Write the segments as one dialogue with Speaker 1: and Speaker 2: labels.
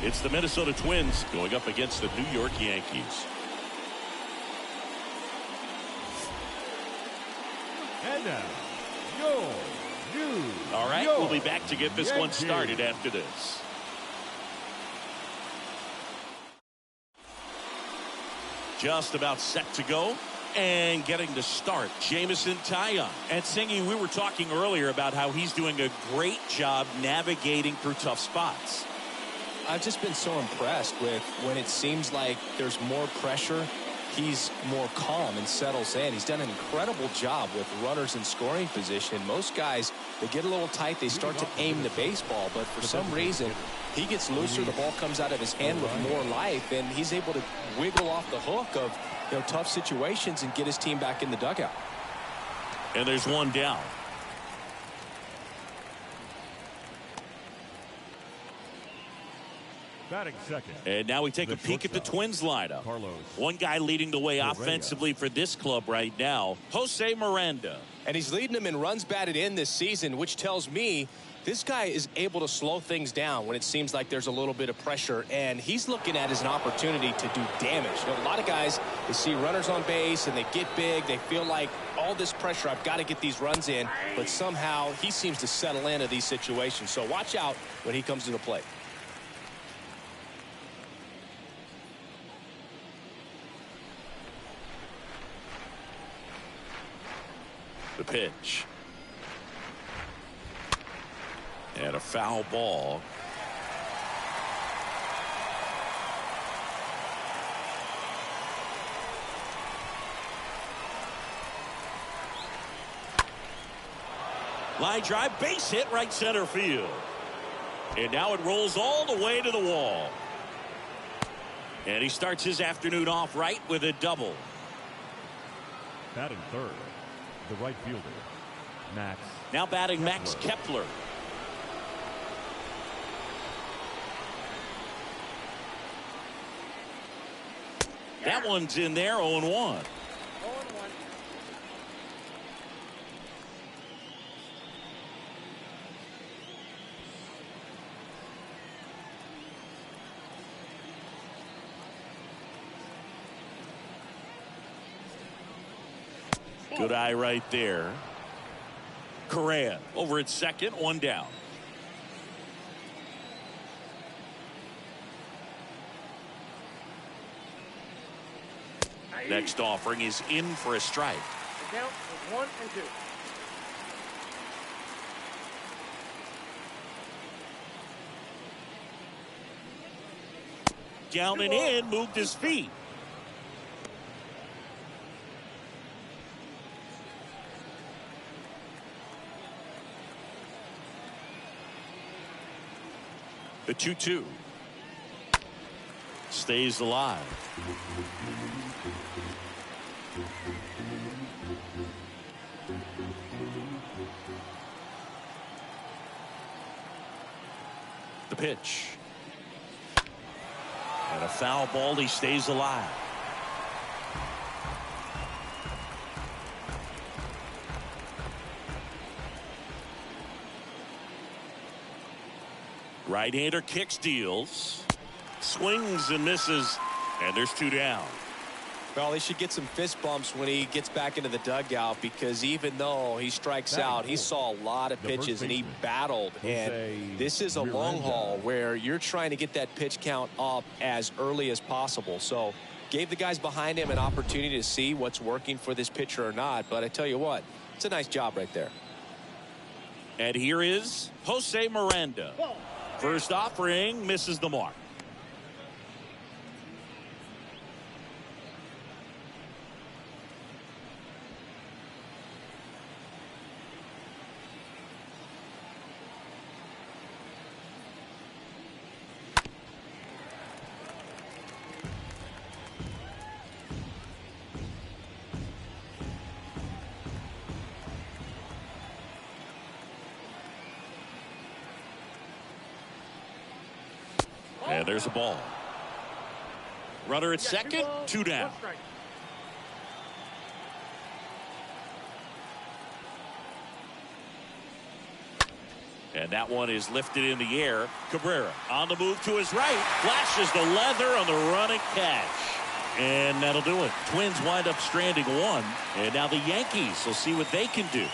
Speaker 1: It's the Minnesota Twins going up against the New York Yankees.
Speaker 2: And now, your news.
Speaker 1: All right, we'll be back to get this one started after this. Just about set to go. And getting to start, Jamison Taillon.
Speaker 3: And Singy, we were talking earlier about how he's doing a great job navigating through tough spots.
Speaker 4: I've just been so impressed with when it seems like there's more pressure, he's more calm and settles in. He's done an incredible job with runners in scoring position. Most guys, they get a little tight, they start to aim the baseball, but for some reason, he gets looser, the ball comes out of his hand with more life, and he's able to wiggle off the hook of tough situations and get his team back in the dugout.
Speaker 1: And there's one down.
Speaker 2: Batting second.
Speaker 1: And now we take a peek at the Twins lineup. One guy leading the way offensively for this club right now, Jose Miranda.
Speaker 4: And he's leading them in runs batted in this season, which tells me this guy is able to slow things down when it seems like there's a little bit of pressure, and he's looking at it as an opportunity to do damage. A lot of guys, they see runners on base and they get big. They feel like all this pressure, I've got to get these runs in, but somehow he seems to settle into these situations. So watch out when he comes to the plate.
Speaker 1: The pitch. And a foul ball. Line drive, base hit, right center field. And now it rolls all the way to the wall. And he starts his afternoon off right with a double.
Speaker 2: Batting third, the right fielder, Max.
Speaker 1: Now batting Max Kepler. That one's in there, 0-1. 0-1. Good eye right there. Correa over at second, one down. Next offering is in for a strike.
Speaker 5: The count is 1 and 2.
Speaker 1: Down and in, moved his feet. The 2-2 stays alive. The pitch. And a foul ball, he stays alive. Right-hander kicks, deals, swings and misses, and there's 2 down.
Speaker 4: Well, he should get some fist bumps when he gets back into the dugout, because even though he strikes out, he saw a lot of pitches and he battled. And this is a long haul where you're trying to get that pitch count up as early as possible. So gave the guys behind him an opportunity to see what's working for this pitcher or not. But I tell you what, it's a nice job right there.
Speaker 1: And here is Jose Miranda. First offering misses the mark. And there's a ball. Runner at second, 2 down. And that one is lifted in the air. Cabrera on the move to his right. Flashes the leather on the running catch. And that'll do it. Twins wind up stranding one. And now the Yankees will see what they can do.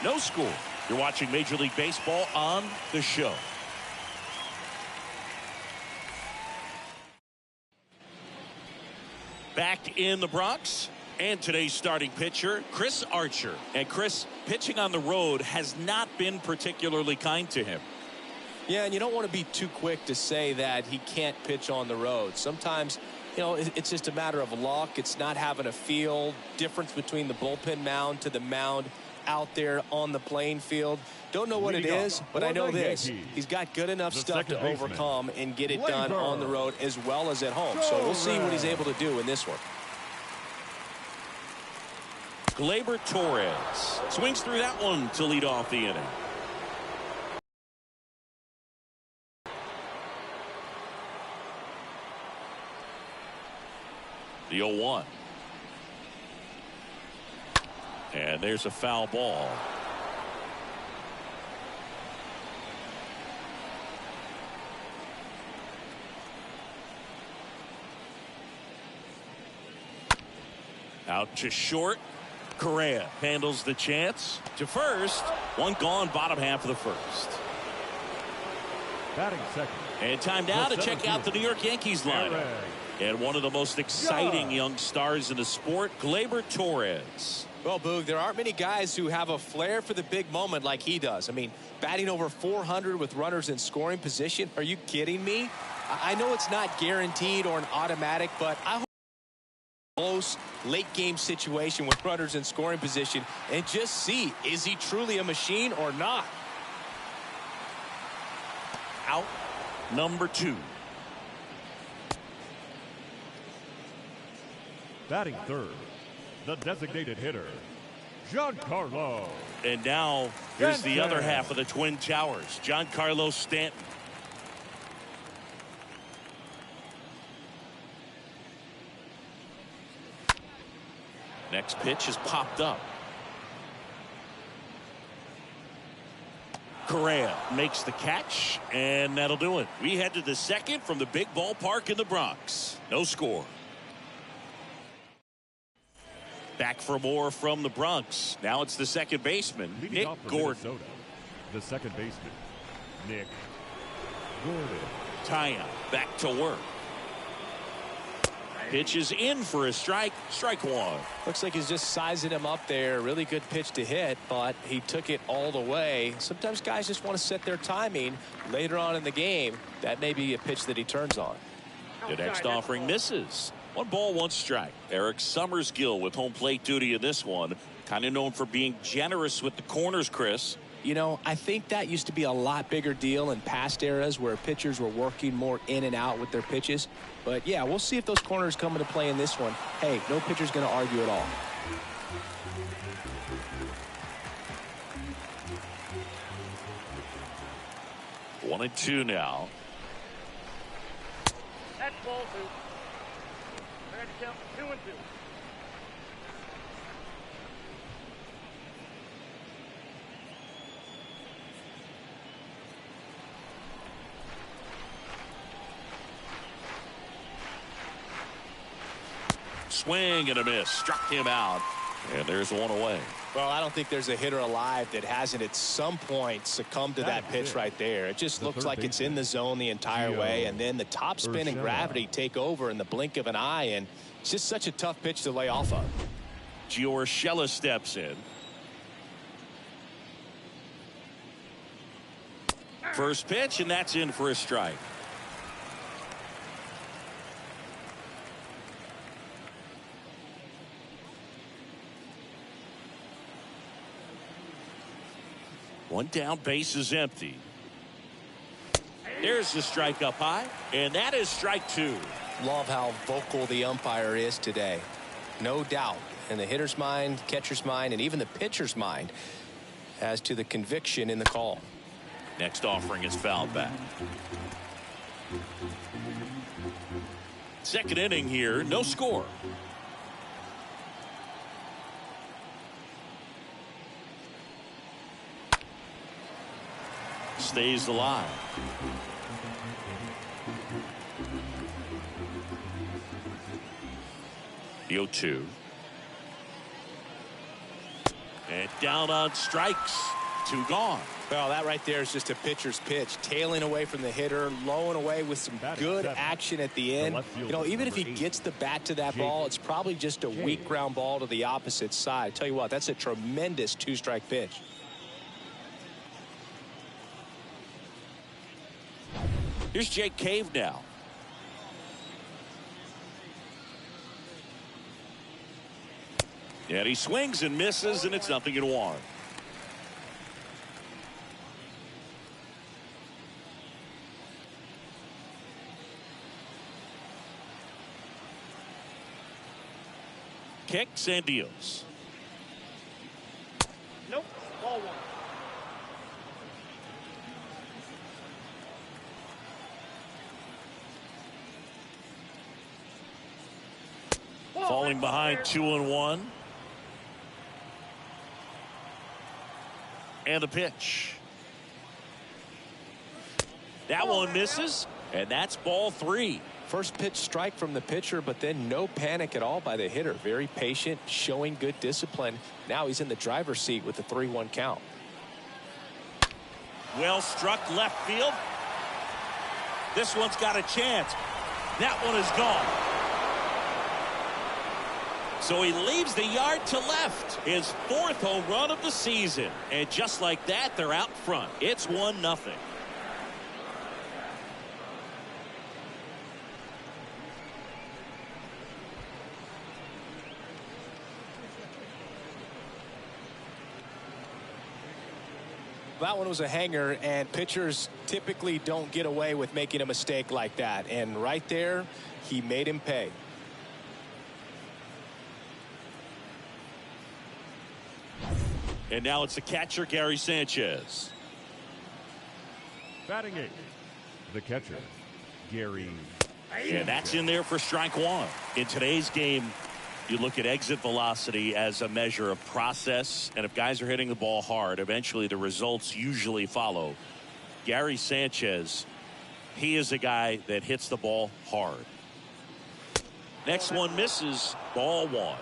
Speaker 1: No score. You're watching Major League Baseball on the show. Back in the Bronx. And today's starting pitcher, Chris Archer. And Chris, pitching on the road has not been particularly kind to him.
Speaker 4: Yeah, and you don't want to be too quick to say that he can't pitch on the road. Sometimes, you know, it's just a matter of luck. It's not having a feel. Difference between the bullpen mound to the mound out there on the playing field. Don't know what it is, but I know this. He's got good enough stuff to overcome and get it done on the road as well as at home. So we'll see what he's able to do in this one.
Speaker 1: Gleyber Torres swings through that one to lead off the inning. The 0-1. And there's a foul ball. Out to short. Correa handles the chance to first. One gone, bottom half of the first.
Speaker 2: Batting second.
Speaker 1: And time now to check out the New York Yankees lineup. And one of the most exciting young stars in the sport, Gleyber Torres.
Speaker 4: Well, Boog, there aren't many guys who have a flair for the big moment like he does. I mean, batting over 400 with runners in scoring position. Are you kidding me? I know it's not guaranteed or an automatic, but I hope close late game situation with runners in scoring position and just see, is he truly a machine or not?
Speaker 1: Out number 2.
Speaker 2: Batting third, the designated hitter, Giancarlo.
Speaker 1: And now here's the other half of the Twin Towers, Giancarlo Stanton. Next pitch is popped up. Correa makes the catch, and that'll do it. We head to the second from the big ballpark in the Bronx. No score. Back for more from the Bronx. Now it's the second baseman, Nick Gordon.
Speaker 2: Minnesota, the second baseman, Nick Gordon.
Speaker 1: Taya back to work. Pitch is in for a strike. Strike one.
Speaker 4: Looks like he's just sizing him up there. Really good pitch to hit, but he took it all the way. Sometimes guys just want to set their timing later on in the game. That may be a pitch that he turns on.
Speaker 1: The next offering misses. 1 ball, 1 strike. Eric Summersgill with home plate duty in this one. Kind of known for being generous with the corners, Chris.
Speaker 4: You know, I think that used to be a lot bigger deal in past eras where pitchers were working more in and out with their pitches. But yeah, we'll see if those corners come into play in this one. Hey, no pitcher's going to argue at all.
Speaker 1: One and two now.
Speaker 5: That's ball 2. I got to count 2 and 2.
Speaker 1: Swing and a miss. Struck him out. And there's one away.
Speaker 4: Well, I don't think there's a hitter alive that hasn't at some point succumbed to that pitch right there. It just looks like it's in the zone the entire way, and then the top spin and gravity take over in the blink of an eye, and it's just such a tough pitch to lay off of.
Speaker 1: Gio Urshela steps in. First pitch, and that's in for a strike. One down, base is empty. There's the strike up high, and that is strike 2.
Speaker 4: Love how vocal the umpire is today. No doubt in the hitter's mind, catcher's mind, and even the pitcher's mind as to the conviction in the call.
Speaker 1: Next offering is fouled back. Second inning here, no score. stays alive. The 0-2. And down on strikes. 2 gone.
Speaker 4: Well, that right there is just a pitcher's pitch. Tailing away from the hitter, lowing away with some good action at the end. You know, even if he gets the bat to that ball, it's probably just a weak ground ball to the opposite side. Tell you what, that's a tremendous 2-strike pitch.
Speaker 1: Here's Jake Cave now. And he swings and misses, and it's 0-1. Kicks and deals.
Speaker 5: Nope. Ball 1.
Speaker 1: Falling behind 2-1. And the pitch. That one misses, and that's ball 3.
Speaker 4: First pitch strike from the pitcher, but then no panic at all by the hitter. Very patient, showing good discipline. Now he's in the driver's seat with the 3-1 count.
Speaker 1: Well struck left field. This one's got a chance. That one is gone. So he leaves the yard to left. His 4th home run of the season. And just like that, they're out front. It's 1-0.
Speaker 4: That one was a hanger, and pitchers typically don't get away with making a mistake like that. And right there, he made him pay.
Speaker 1: And now it's the catcher, Gary Sanchez.
Speaker 2: Batting 8th, the catcher, Gary.
Speaker 1: And that's in there for strike 1. In today's game, you look at exit velocity as a measure of process, and if guys are hitting the ball hard, eventually the results usually follow. Gary Sanchez, he is a guy that hits the ball hard. Next one misses, ball 1.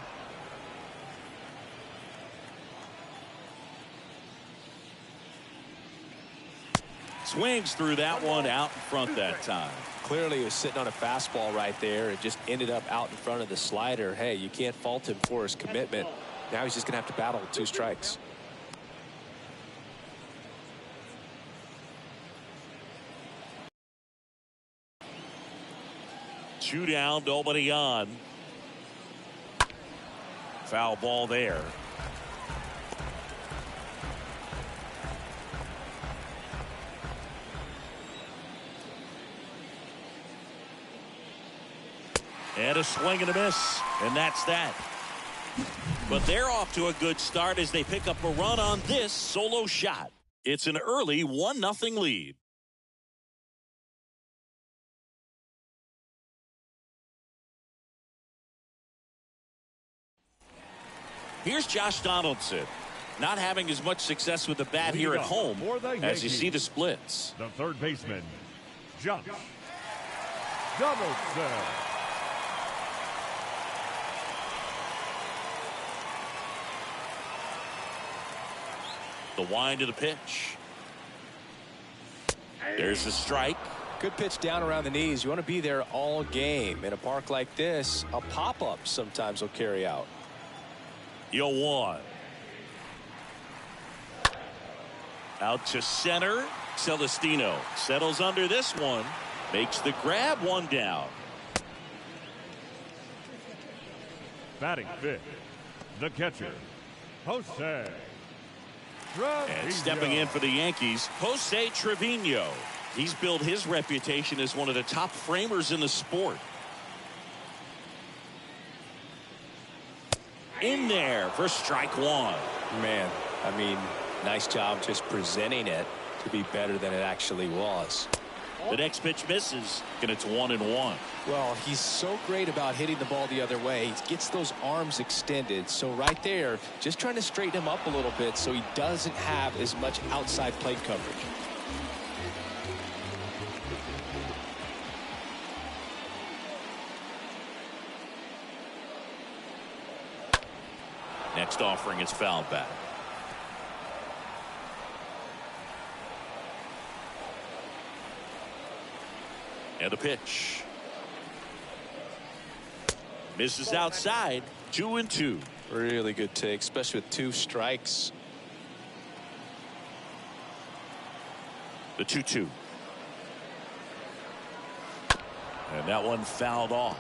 Speaker 1: Swings through that one, out in front that time.
Speaker 4: Clearly he was sitting on a fastball right there. It just ended up out in front of the slider. Hey, you can't fault him for his commitment. Now he's just going to have to battle with 2 strikes.
Speaker 1: Two down, nobody on. Foul ball there. And a swing and a miss, and that's that. But they're off to a good start as they pick up a run on this solo shot. It's an early 1-0 lead. Here's Josh Donaldson. Not having as much success with the bat here at home as you see the splits.
Speaker 2: The third baseman, Josh Donaldson.
Speaker 1: The wind of the pitch. There's the strike.
Speaker 4: Good pitch down around the knees. You want to be there all game. In a park like this, a pop-up sometimes will carry out.
Speaker 1: 0-1. Out to center. Celestino settles under this one. Makes the grab, 1 down.
Speaker 2: Batting 5th, the catcher, Jose.
Speaker 1: And stepping in for the Yankees, Jose Trevino. He's built his reputation as one of the top framers in the sport. In there for strike 1.
Speaker 4: Man, I mean, nice job just presenting it to be better than it actually was.
Speaker 1: The next pitch misses, and it's 1-1.
Speaker 4: Well, he's so great about hitting the ball the other way. He gets those arms extended. So right there, just trying to straighten him up a little bit so he doesn't have as much outside plate coverage.
Speaker 1: Next offering is fouled back. And a pitch. Misses outside. 2-2.
Speaker 4: Really good take, especially with 2 strikes.
Speaker 1: The 2-2. And that one fouled off.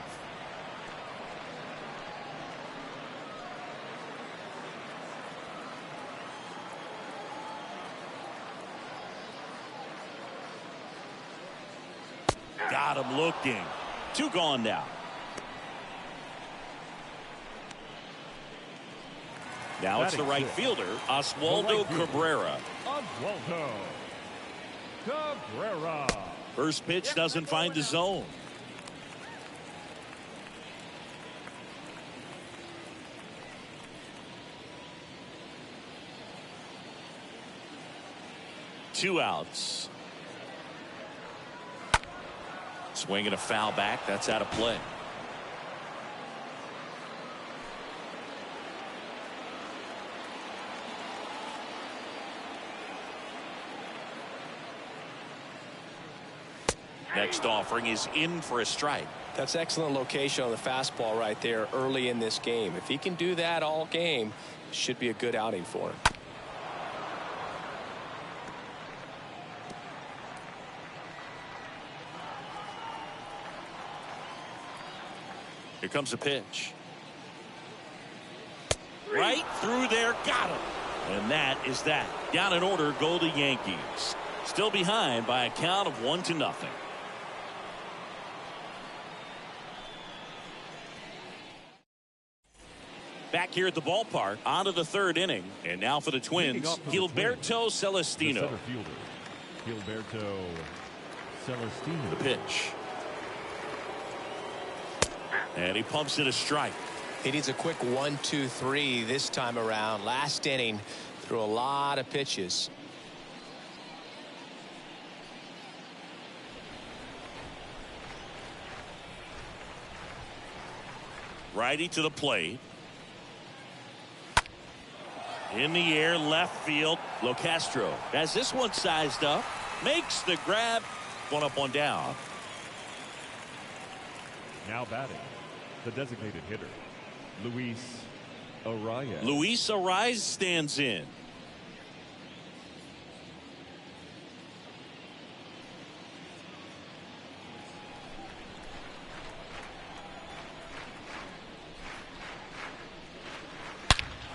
Speaker 1: Got him looking. 2 gone now. Now it's the right fielder, Oswaldo Cabrera.
Speaker 2: Oswaldo Cabrera.
Speaker 1: First pitch doesn't find the zone. Two outs. Swinging a foul back. That's out of play. Next offering is in for a strike.
Speaker 4: That's excellent location on the fastball right there early in this game. If he can do that all game, should be a good outing for him.
Speaker 1: Here comes a pitch. Right through there, got him. And that is that. Down in order go the Yankees. Still behind by a count of 1-0. Back here at the ballpark, on to the 3rd inning. And now for the Twins, Gilberto Celestino.
Speaker 2: Center fielder, Gilberto Celestino.
Speaker 1: The pitch. And he pumps it a strike.
Speaker 4: He needs a quick 1-2-3 this time around. Last inning, threw a lot of pitches.
Speaker 1: Righty to the plate. In the air, left field. Locastro has this one sized up. Makes the grab. One up, one down.
Speaker 2: Now batting, the designated hitter, Luis Arraez.
Speaker 1: Luis Arraez stands in.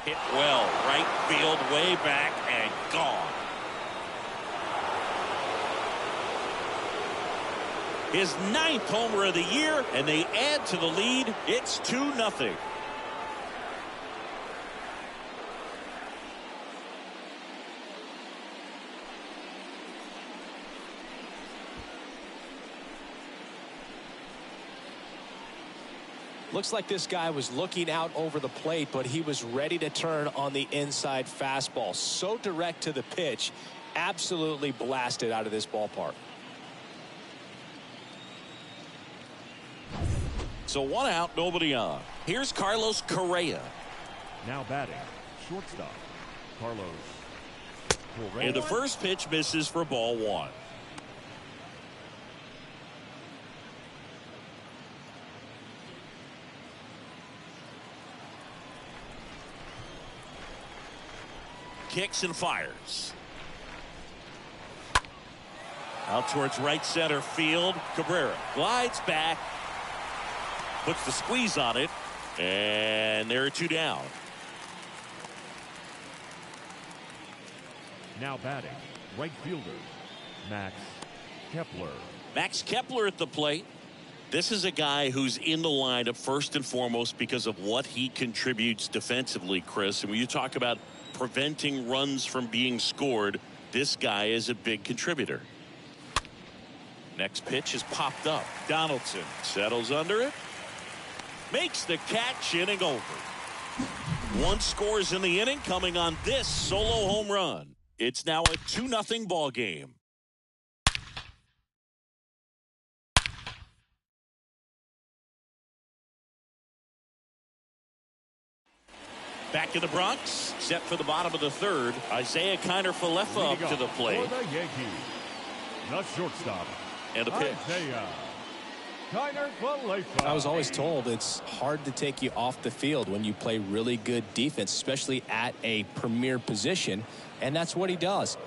Speaker 1: Hit well, right field, way back, and gone. His 9th homer of the year, and they add to the lead. It's 2-0.
Speaker 4: Looks like this guy was looking out over the plate, but he was ready to turn on the inside fastball. So direct to the pitch, absolutely blasted out of this ballpark.
Speaker 1: So 1 out, nobody on. Here's Carlos Correa.
Speaker 2: Now batting, shortstop, Carlos Correa.
Speaker 1: And the first pitch misses for ball 1. Kicks and fires. Out towards right center field. Cabrera glides back. Puts the squeeze on it. And there are 2 down.
Speaker 2: Now batting, right fielder, Max Kepler.
Speaker 1: Max Kepler at the plate. This is a guy who's in the lineup first and foremost because of what he contributes defensively, Chris. And when you talk about preventing runs from being scored, this guy is a big contributor. Next pitch is popped up. Donaldson settles under it. Makes the catch, inning over. 1 scores in the inning coming on this solo home run. It's now a 2-0 ball game. Back in the Bronx, set for the bottom of the third. Isaiah Kiner-Falefa up to the plate.
Speaker 2: For the Yankees, the shortstop,
Speaker 1: And the pitch.
Speaker 2: Isaiah Kiner-Falefa.
Speaker 4: I was always told it's hard to take you off the field when you play really good defense, especially at a premier position, and that's what he does.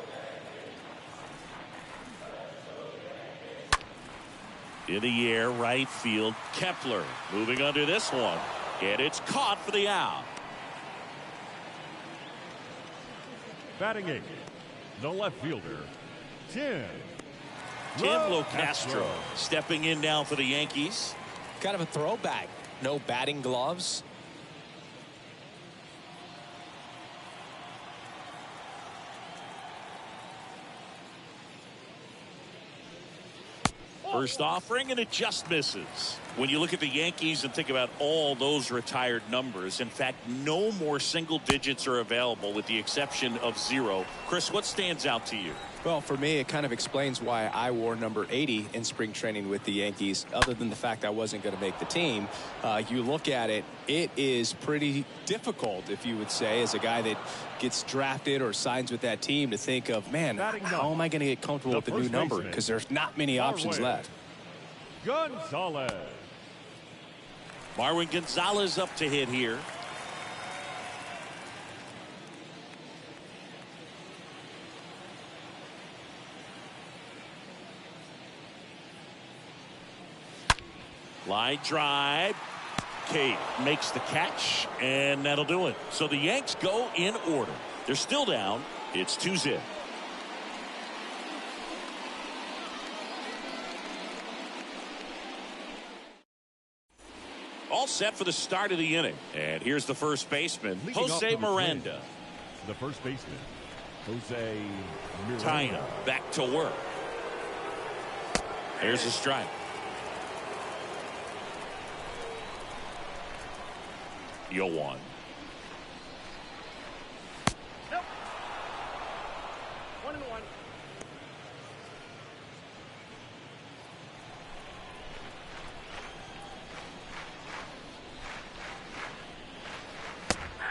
Speaker 1: In the air, right field. Kepler moving under this one. And it's caught for the out.
Speaker 2: Batting 8, the left fielder, Tim
Speaker 1: Locastro stepping in now for the Yankees.
Speaker 4: Kind of a throwback. No batting gloves.
Speaker 1: First offering, and it just misses. When you look at the Yankees and think about all those retired numbers, in fact, no more single digits are available with the exception of 0. Chris, what stands out to you?
Speaker 4: Well, for me, it kind of explains why I wore number 80 in spring training with the Yankees, other than the fact I wasn't going to make the team. You look at it, it is pretty difficult, if you would say, as a guy that gets drafted or signs with that team, to think of, man, how am I going to get comfortable with the new number? Because there's not many options left.
Speaker 2: Gonzalez.
Speaker 1: Marwin Gonzalez up to hit here. Line drive. Cade makes the catch, and that'll do it. So the Yanks go in order. They're still down. It's 2-0. All set for the start of the inning. And here's the first baseman, Jose Miranda.
Speaker 2: The first baseman, Jose Miranda.
Speaker 1: Tying back to work. Here's a strike. Yo one.
Speaker 5: Nope. 1-1.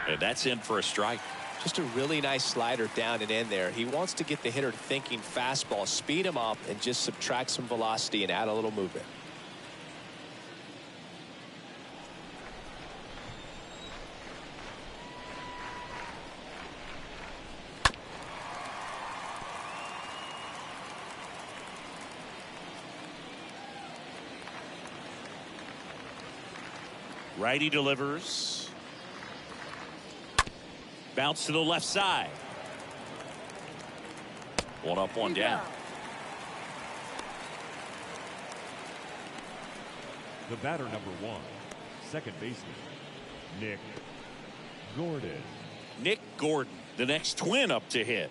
Speaker 1: And that's in for a strike.
Speaker 4: Just a really nice slider down and in there. He wants to get the hitter thinking fastball, speed him up, and just subtract some velocity and add a little movement.
Speaker 1: Righty delivers. Bounce to the left side. One up, one down.
Speaker 2: The batter number 1, second baseman, Nick Gordon.
Speaker 1: Nick Gordon, the next twin up to hit.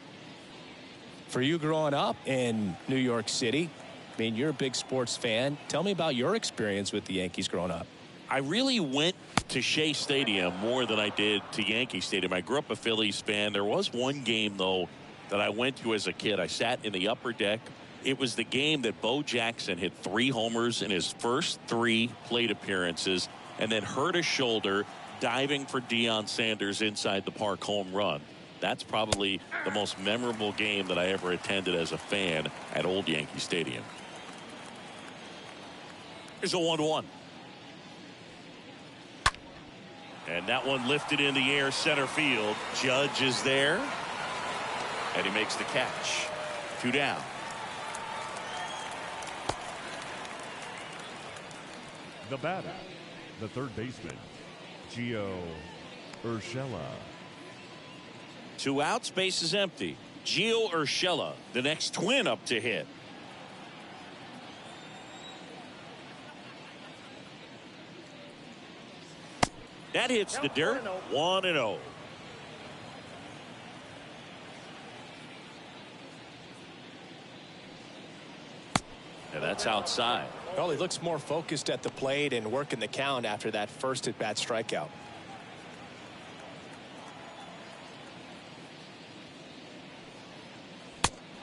Speaker 4: For you growing up in New York City, I mean, you're a big sports fan. Tell me about your experience with the Yankees growing up.
Speaker 1: I really went to Shea Stadium more than I did to Yankee Stadium. I grew up a Phillies fan. There was one game, though, that I went to as a kid. I sat in the upper deck. It was the game that Bo Jackson hit 3 homers in his first 3 plate appearances and then hurt his shoulder diving for Deion Sanders inside the park home run. That's probably the most memorable game that I ever attended as a fan at Old Yankee Stadium. Here's a 1-1. And that one lifted in the air center field. Judge is there. And he makes the catch. 2 down.
Speaker 2: The batter, the third baseman, Gio Urshela.
Speaker 1: 2 outs, base is empty. Gio Urshela, the next twin up to hit. That hits the dirt. 1-0. And that's outside.
Speaker 4: Well, he looks more focused at the plate and working the count after that first at-bat strikeout.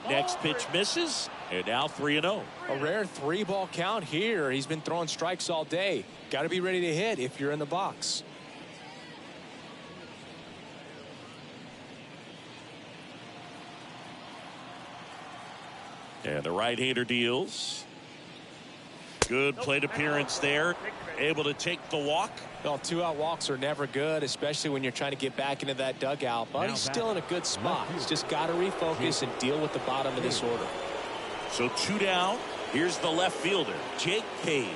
Speaker 1: Next pitch misses, and now 3-0.
Speaker 4: A rare 3-ball count here. He's been throwing strikes all day. Got to be ready to hit if you're in the box.
Speaker 1: And the right-hander deals. Good plate appearance there. Able to take the walk.
Speaker 4: Well, 2-out walks are never good, especially when you're trying to get back into that dugout. But he's still in a good spot. He's just got to refocus and deal with the bottom of this order.
Speaker 1: So 2 down. Here's the left fielder, Jake Cade.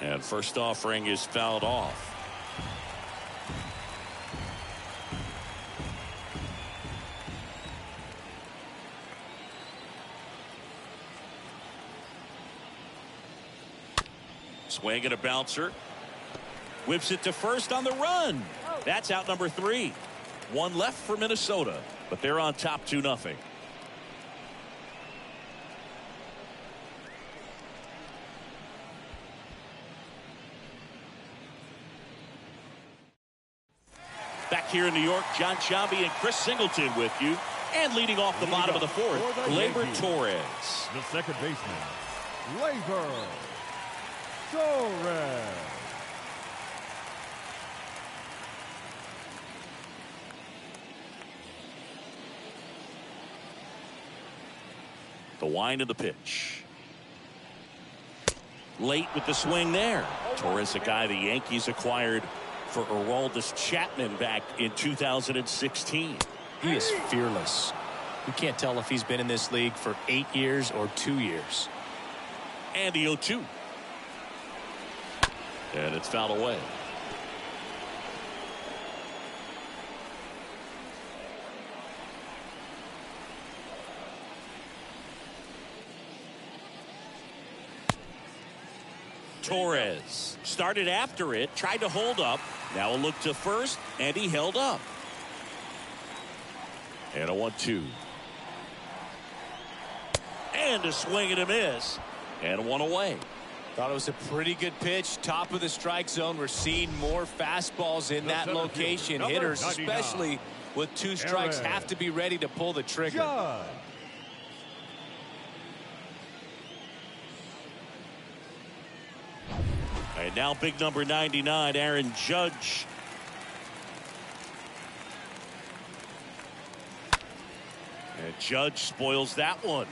Speaker 1: And first offering is fouled off. Swing and a bouncer. Whips it to first on the run. That's out number 3. 1 left for Minnesota, but they're on top 2-0. Back here in New York, John Sciambi and Chris Singleton with you. And leading off the bottom of the 4th, Gleyber Torres.
Speaker 2: The second baseman, Gleyber Torres.
Speaker 1: The wind of the pitch. Late with the swing there. Torres, a guy the Yankees acquired for Aroldis Chapman back in 2016.
Speaker 4: He is fearless. You can't tell if he's been in this league for 8 years or 2 years.
Speaker 1: And the 0-2. And it's fouled away. Torres started after it, tried to hold up. Now a look to first, and he held up. And a 1-2. And a swing and a miss. And 1 away.
Speaker 4: Thought it was a pretty good pitch. Top of the strike zone. We're seeing more fastballs in that location. Hitters, especially with 2 strikes, have to be ready to pull the trigger.
Speaker 1: And now big number 99, Aaron Judge. And Judge spoils that one.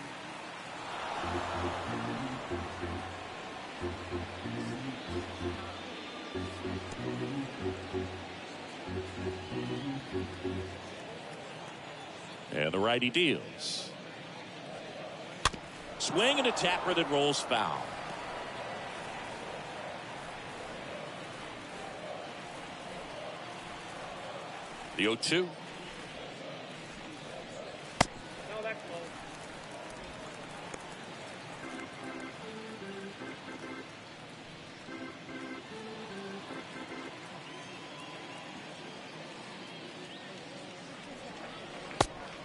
Speaker 1: And the righty deals. Swing and a tapper that rolls foul. The 0-2.
Speaker 5: No, that's low.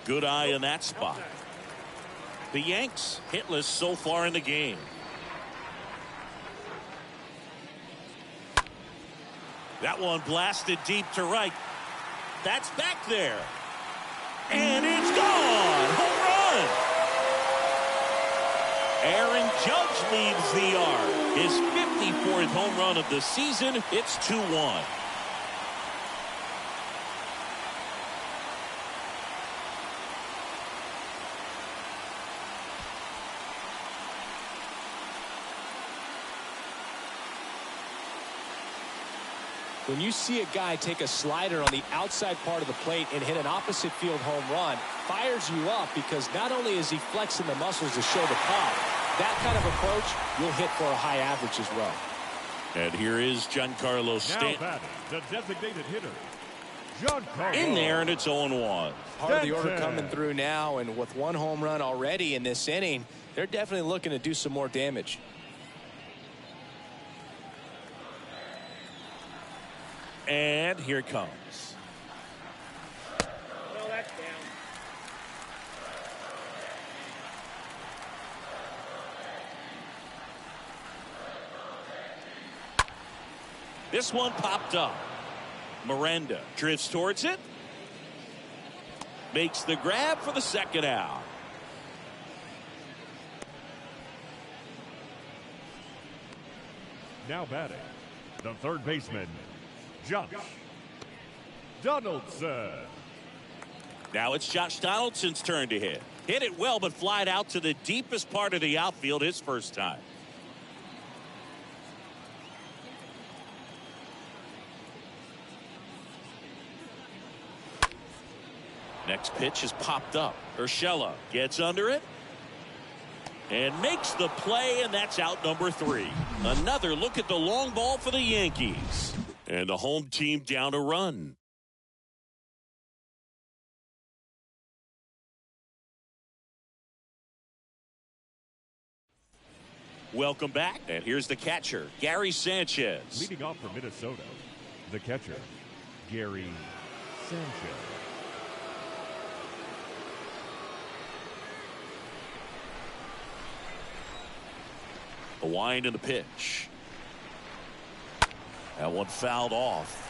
Speaker 1: Good eye in that spot. The Yanks hitless so far in the game. That one blasted deep to right. That's back there. And it's gone. Home run. Aaron Judge leads the yard. His 54th home run of the season. It's 2-1.
Speaker 4: When you see a guy take a slider on the outside part of the plate and hit an opposite field home run, fires you up because not only is he flexing the muscles to show the pop, that kind of approach you'll hit for a high average as well.
Speaker 1: And here is Giancarlo Stanton.
Speaker 2: Now batting, the designated hitter, Giancarlo.
Speaker 1: In there, and it's 0-1.
Speaker 4: Part of the order coming through now, and with 1 home run already in this inning, they're definitely looking to do some more damage.
Speaker 1: And here it comes.
Speaker 5: No, that's down.
Speaker 1: This one popped up. Miranda drifts towards it. Makes the grab for the second out.
Speaker 2: Now batting, the third baseman, Josh Donaldson.
Speaker 1: Now it's Josh Donaldson's turn to hit. Hit it well, but flied out to the deepest part of the outfield his first time. Next pitch is popped up. Urshela gets under it and makes the play, and that's out number 3. Another look at the long ball for the Yankees. And the home team down a run. Welcome back, and here's the catcher, Gary Sanchez.
Speaker 2: Leading off for Minnesota, the catcher, Gary Sanchez.
Speaker 1: A wind in the pitch. That one fouled off.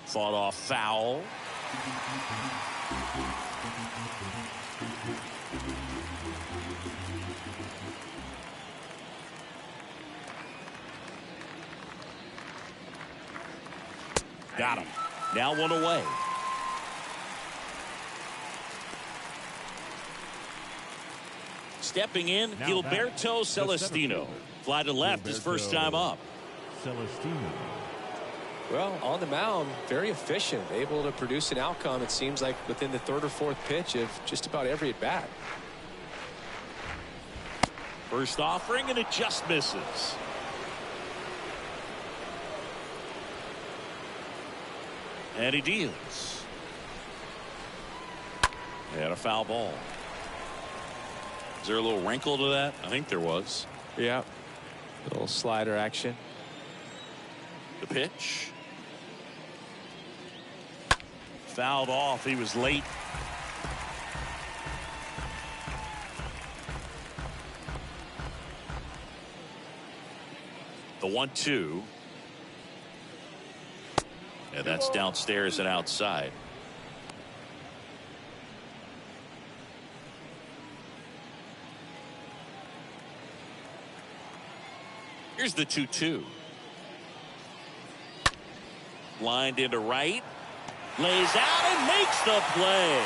Speaker 1: Fought off foul. Got him. Now one away. Stepping in,
Speaker 2: Now
Speaker 1: Gilberto Celestino. Fly to left his first time up.
Speaker 2: Celestino.
Speaker 4: Well, on the mound, very efficient, able to produce an outcome, it seems like, within the 3rd or 4th pitch of just about every at bat.
Speaker 1: First offering, and it just misses. And he deals. And a foul ball. Is there a little wrinkle to that? I think there was.
Speaker 4: Yeah. A little slider action.
Speaker 1: The pitch. Fouled off. He was late. The 1-2. And that's downstairs and outside. Here's the 2-2. Lined into right. Lays out and makes the play.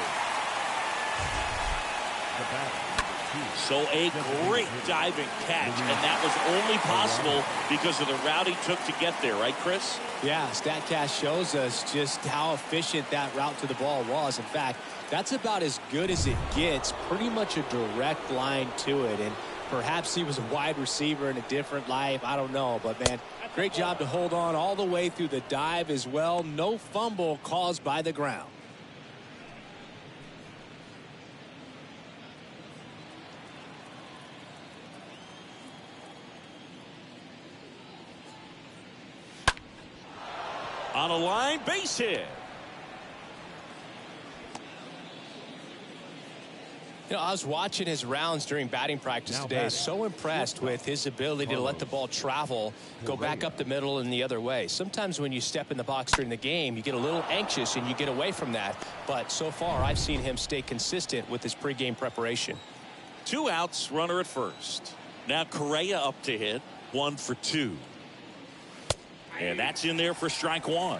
Speaker 1: So a great diving catch, and that was only possible because of the route he took to get there, right, Chris?
Speaker 4: Yeah, StatCast shows us just how efficient that route to the ball was. In fact, that's about as good as it gets, pretty much a direct line to it. And perhaps he was a wide receiver in a different life. I don't know. But, man, great job to hold on all the way through the dive as well. No fumble caused by the ground.
Speaker 1: On a line, base hit.
Speaker 4: You know, I was watching his rounds during batting practice today. So impressed with his ability to let the ball travel, go back up the middle and the other way. Sometimes when you step in the box during the game, you get a little anxious and you get away from that. But so far, I've seen him stay consistent with his pregame preparation.
Speaker 1: 2 outs, runner at first. Now Correa up to hit. 1 for 2. And that's in there for strike 1.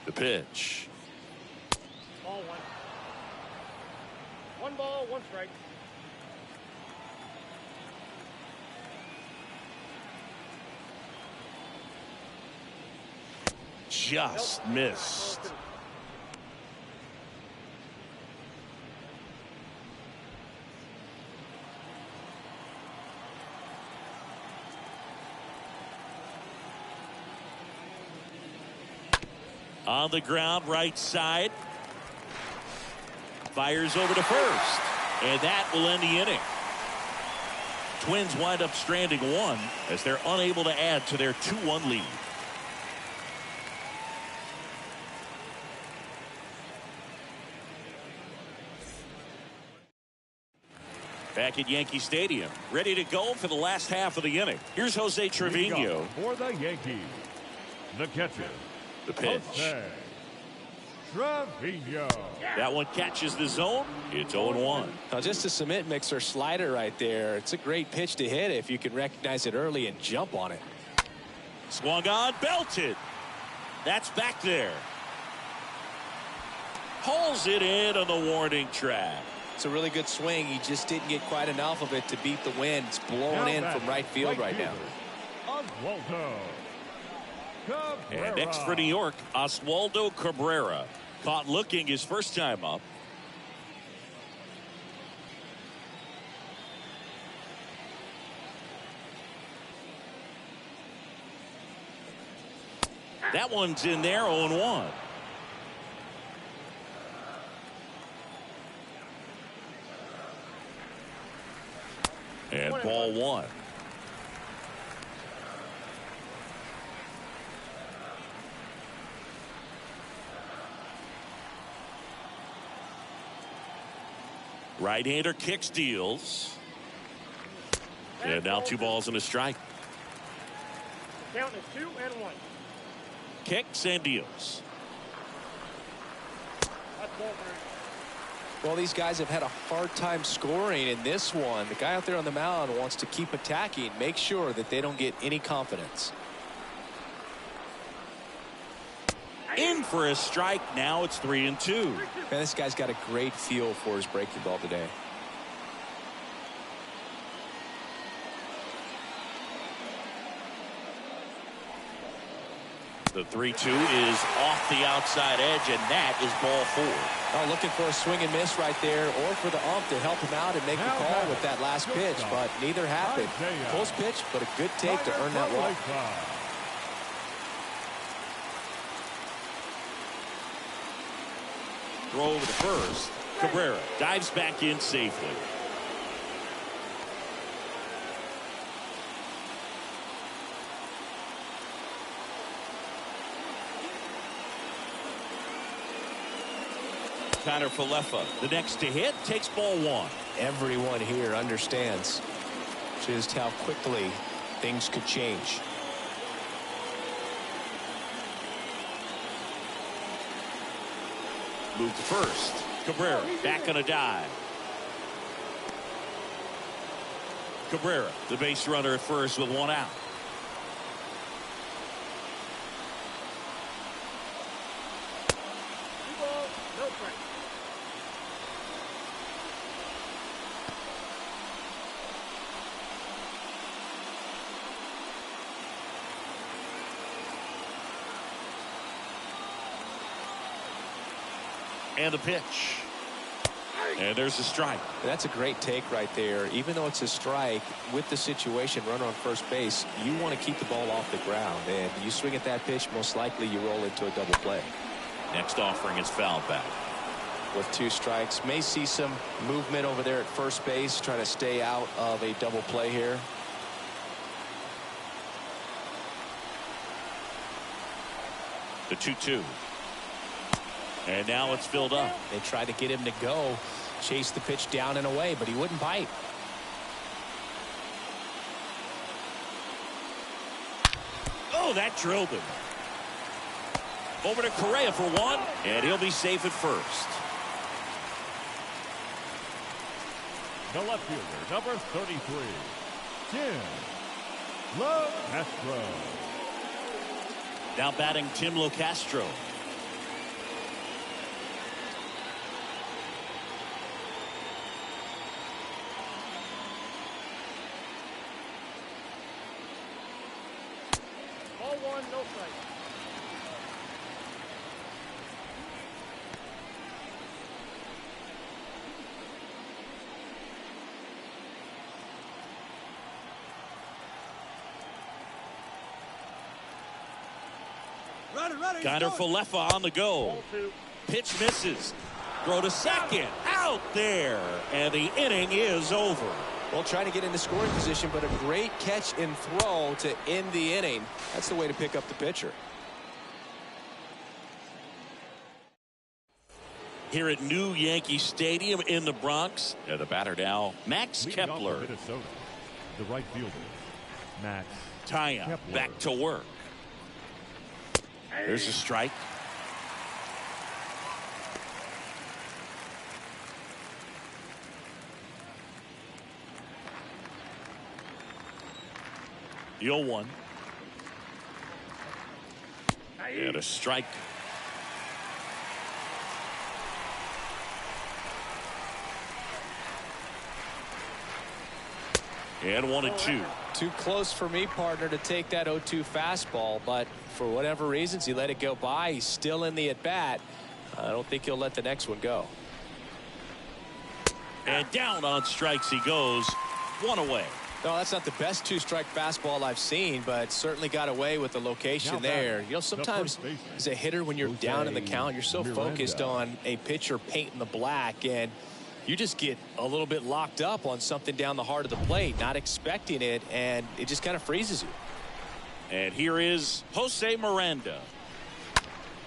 Speaker 1: The pitch.
Speaker 5: Ball 1. 1 ball, 1 strike.
Speaker 1: Just missed. On the ground, right side. Fires over to first. And that will end the inning. Twins wind up stranding 1 as they're unable to add to their 2-1 lead. Back at Yankee Stadium, ready to go for the last half of the inning. Here's Jose Trevino.
Speaker 2: For the Yankees, the catcher,
Speaker 1: The pitch.
Speaker 2: Jose Trevino.
Speaker 1: That one catches the zone. It's 0-1.
Speaker 4: Now just a cement mixer slider right there. It's a great pitch to hit if you can recognize it early and jump on it.
Speaker 1: Swung on, belted. That's back there. Hauls it in on the warning track.
Speaker 4: It's a really good swing. He just didn't get quite enough of it to beat the wind. It's blowing in from right field right now.
Speaker 2: Oswaldo Cabrera.
Speaker 1: And next for New York, Oswaldo Cabrera. Caught looking his first time up. That one's in there, 0-1. And ball one. Right-hander kicks, deals. And now 2 balls and a strike.
Speaker 5: Count is 2-1.
Speaker 1: Kicks and deals.
Speaker 5: That's ball 3.
Speaker 4: Well, these guys have had a hard time scoring in this one. The guy out there on the mound wants to keep attacking, make sure that they don't get any confidence.
Speaker 1: In for a strike. Now it's 3-2.
Speaker 4: Man, this guy's got a great feel for his breaking ball today.
Speaker 1: The 3-2 is off the outside edge, and that is ball 4.
Speaker 4: Oh, looking for a swing and miss right there, or for the ump to help him out and make the call with that last pitch, but neither happened. Close pitch, but a good take to earn that walk.
Speaker 1: Throw over to first. Cabrera dives back in safely. Connor Falefa, the next to hit, takes ball 1.
Speaker 4: Everyone here understands just how quickly things could change.
Speaker 1: Move to first. Cabrera back on a dive. Cabrera, the base runner at first with 1 out.
Speaker 5: No strike.
Speaker 1: And a pitch. And there's a strike.
Speaker 4: That's a great take right there. Even though it's a strike, with the situation, runner on first base, you want to keep the ball off the ground. And you swing at that pitch, most likely you roll into a double play.
Speaker 1: Next offering is fouled back.
Speaker 4: With 2 strikes, may see some movement over there at first base, trying to stay out of a double play here.
Speaker 1: The 2-2. And now it's filled up.
Speaker 4: They tried to get him to go, chase the pitch down and away, but he wouldn't bite.
Speaker 1: Oh, that drilled him. Over to Correa for 1, and he'll be safe at first.
Speaker 2: The left fielder, number 33, Tim LoCastro.
Speaker 1: Now batting Tim LoCastro.
Speaker 5: Ball 1, no strike.
Speaker 1: Connor Falefa on the go.
Speaker 5: Ball 2.
Speaker 1: Pitch misses. Throw to second. Out there. And the inning is over.
Speaker 4: Well, trying to get into scoring position, but a great catch and throw to end the inning. That's the way to pick up the pitcher.
Speaker 1: here at New Yankee Stadium in the Bronx. And the batter now, Max
Speaker 2: Leading off
Speaker 1: Kepler.
Speaker 2: for Minnesota, the right fielder, Max
Speaker 1: Taya
Speaker 2: Kepler.
Speaker 1: back to work. There's a strike. The 0-1. And a strike. And 1-2.
Speaker 4: Too close for me, partner, to take that 0-2 fastball, but for whatever reasons, he let it go by. He's still in the at-bat. I don't think he'll let the next one go.
Speaker 1: And down on strikes he goes. One away.
Speaker 4: No, that's not the best two-strike fastball I've seen, but certainly got away with the location there. You know, sometimes as a hitter, when you're down in the count, you're so focused on a pitcher painting the black, and you just get a little bit locked up on something down the heart of the plate, not expecting it, and it just kind of freezes you.
Speaker 1: And here is Jose Miranda.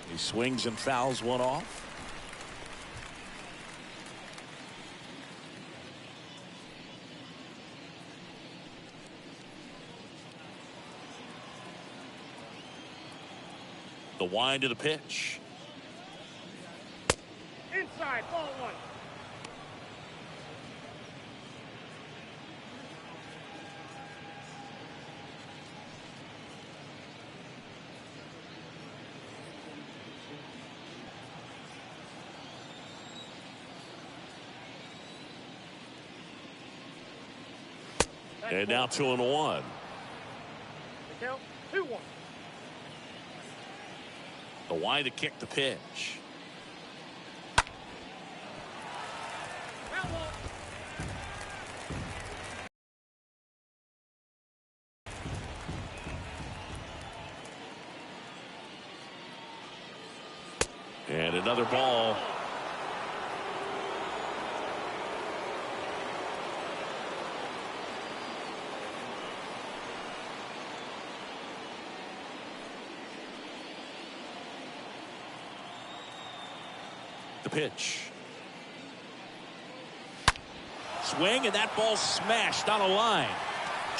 Speaker 1: He swings and fouls one off. The wind of the pitch.
Speaker 5: Inside, ball one.
Speaker 1: And now 2-1.
Speaker 5: The count, 2-1.
Speaker 1: The wind to kick the pitch. And another ball. The pitch. Swing, and that ball smashed on a line.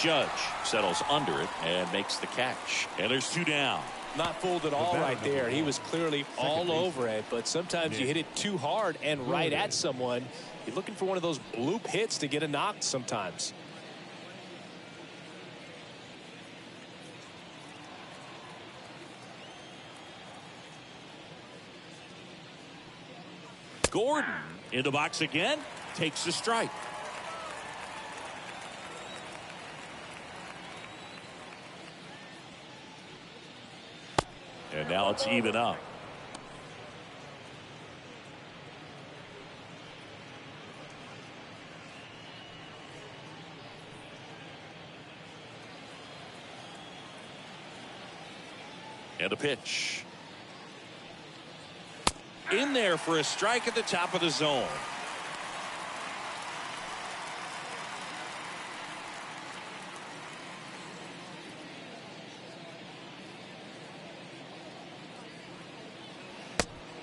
Speaker 1: Judge settles under it and makes the catch. And there's 2 down.
Speaker 4: Not fooled at all right there. He was clearly all over it, but sometimes you hit it too hard and right at someone. You're looking for one of those bloop hits to get a knock sometimes.
Speaker 1: Gordon in the box again, takes the strike. And now it's even up. And a pitch. In there for a strike at the top of the zone.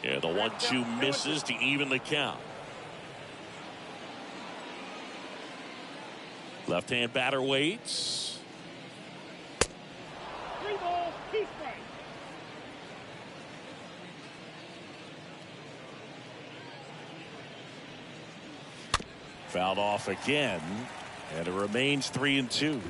Speaker 1: Yeah, the 1-2 misses to even the count. Left-hand batter waits.
Speaker 5: 3 balls, 2 strikes.
Speaker 1: Fouled off again, and it remains 3-2.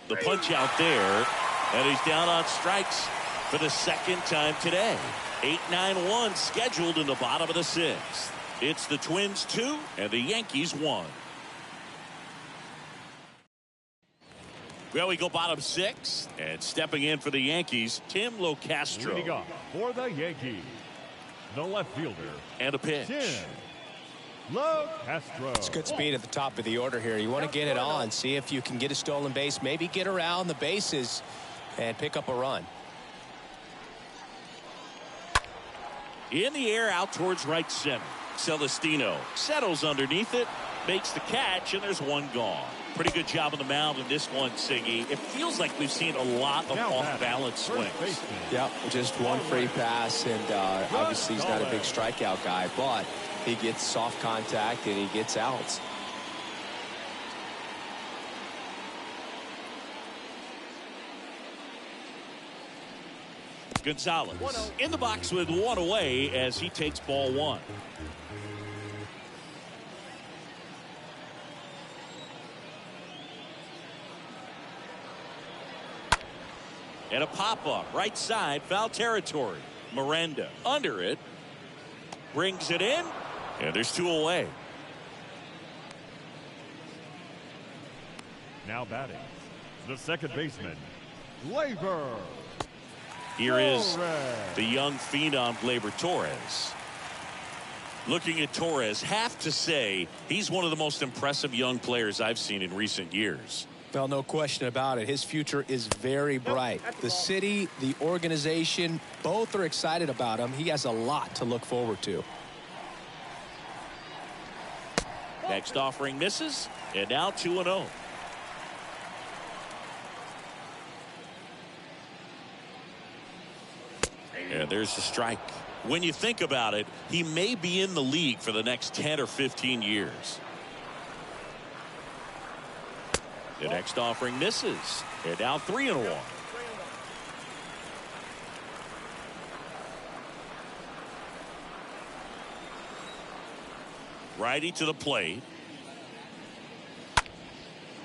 Speaker 1: The punch out there, and he's down on strikes for the second time today. 8-9-1 scheduled in the bottom of the 6th. It's the Twins 2 and the Yankees 1. Well, we go bottom 6, and stepping in for the Yankees, Tim Locastro.
Speaker 2: Leading off for the Yankees, the left fielder,
Speaker 1: And a pitch.
Speaker 2: Tim Locastro.
Speaker 4: It's good speed at the top of the order here. You want to get it on, see if you can get a stolen base, maybe get around the bases and pick up a run.
Speaker 1: In the air out towards right center. Celestino settles underneath it, makes the catch, and there's one gone. Pretty good job on the mound in this one, Siggy. It feels like we've seen a lot of off-balance swings.
Speaker 4: Yep, just one free pass, and obviously he's not a big strikeout guy, but he gets soft contact and he gets outs.
Speaker 1: Gonzalez in the box with one away as he takes ball one. And a pop-up right side, foul territory. Miranda under it, brings it in, and there's two away.
Speaker 2: Now batting, the second baseman, Gleyber.
Speaker 1: Here is the young phenom, Gleyber Torres. Looking at Torres, have to say he's one of the most impressive young players I've seen in recent years.
Speaker 4: Well, no question about it. His future is very bright. The city, the organization, both are excited about him. He has a lot to look forward to.
Speaker 1: Next offering misses, and now 2-0. And there's the strike. When you think about it, he may be in the league for the next 10 or 15 years. The next offering misses. And now 3-1. Righty to the plate.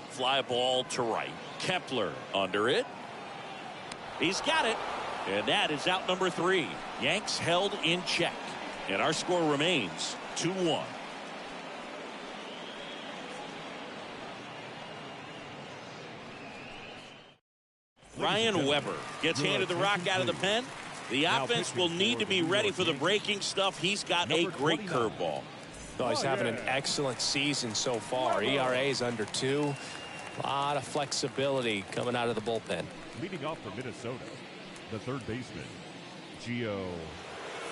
Speaker 1: Fly ball to right. Kepler under it. He's got it. And that is out number 3. Yanks held in check. And our score remains 2-1. Ryan Weber gets handed the rock out of the pen. The offense will need to be ready for the breaking stuff. He's got a great curveball.
Speaker 4: Oh, he's having an excellent season so far. ERA is under 2. A lot of flexibility coming out of the bullpen.
Speaker 2: Leading off for Minnesota, the third baseman, Gio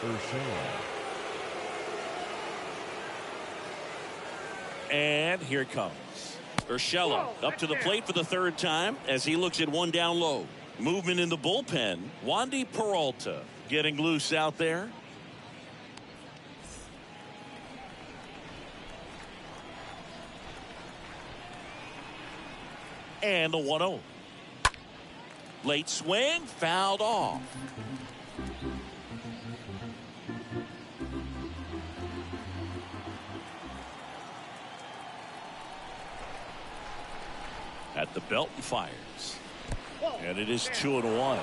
Speaker 2: Urshela.
Speaker 1: And here it comes. Urshela up to the plate for the third time as he looks at one down low. Movement in the bullpen. Wandy Peralta getting loose out there. And the 1-0. Late swing, fouled off. At the belt and fires. And it is 2-1.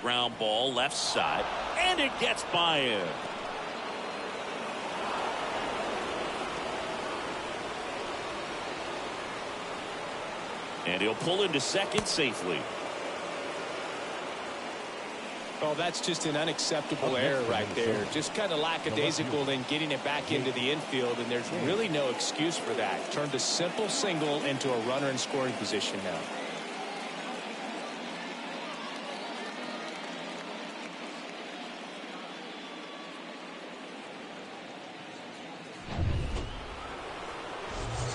Speaker 1: Ground ball left side, and it gets by him. And he'll pull into second safely.
Speaker 4: Oh, that's just an unacceptable error right there. Just kind of lackadaisical in getting it back into the infield, and there's really no excuse for that. Turned a simple single into a runner in scoring position now.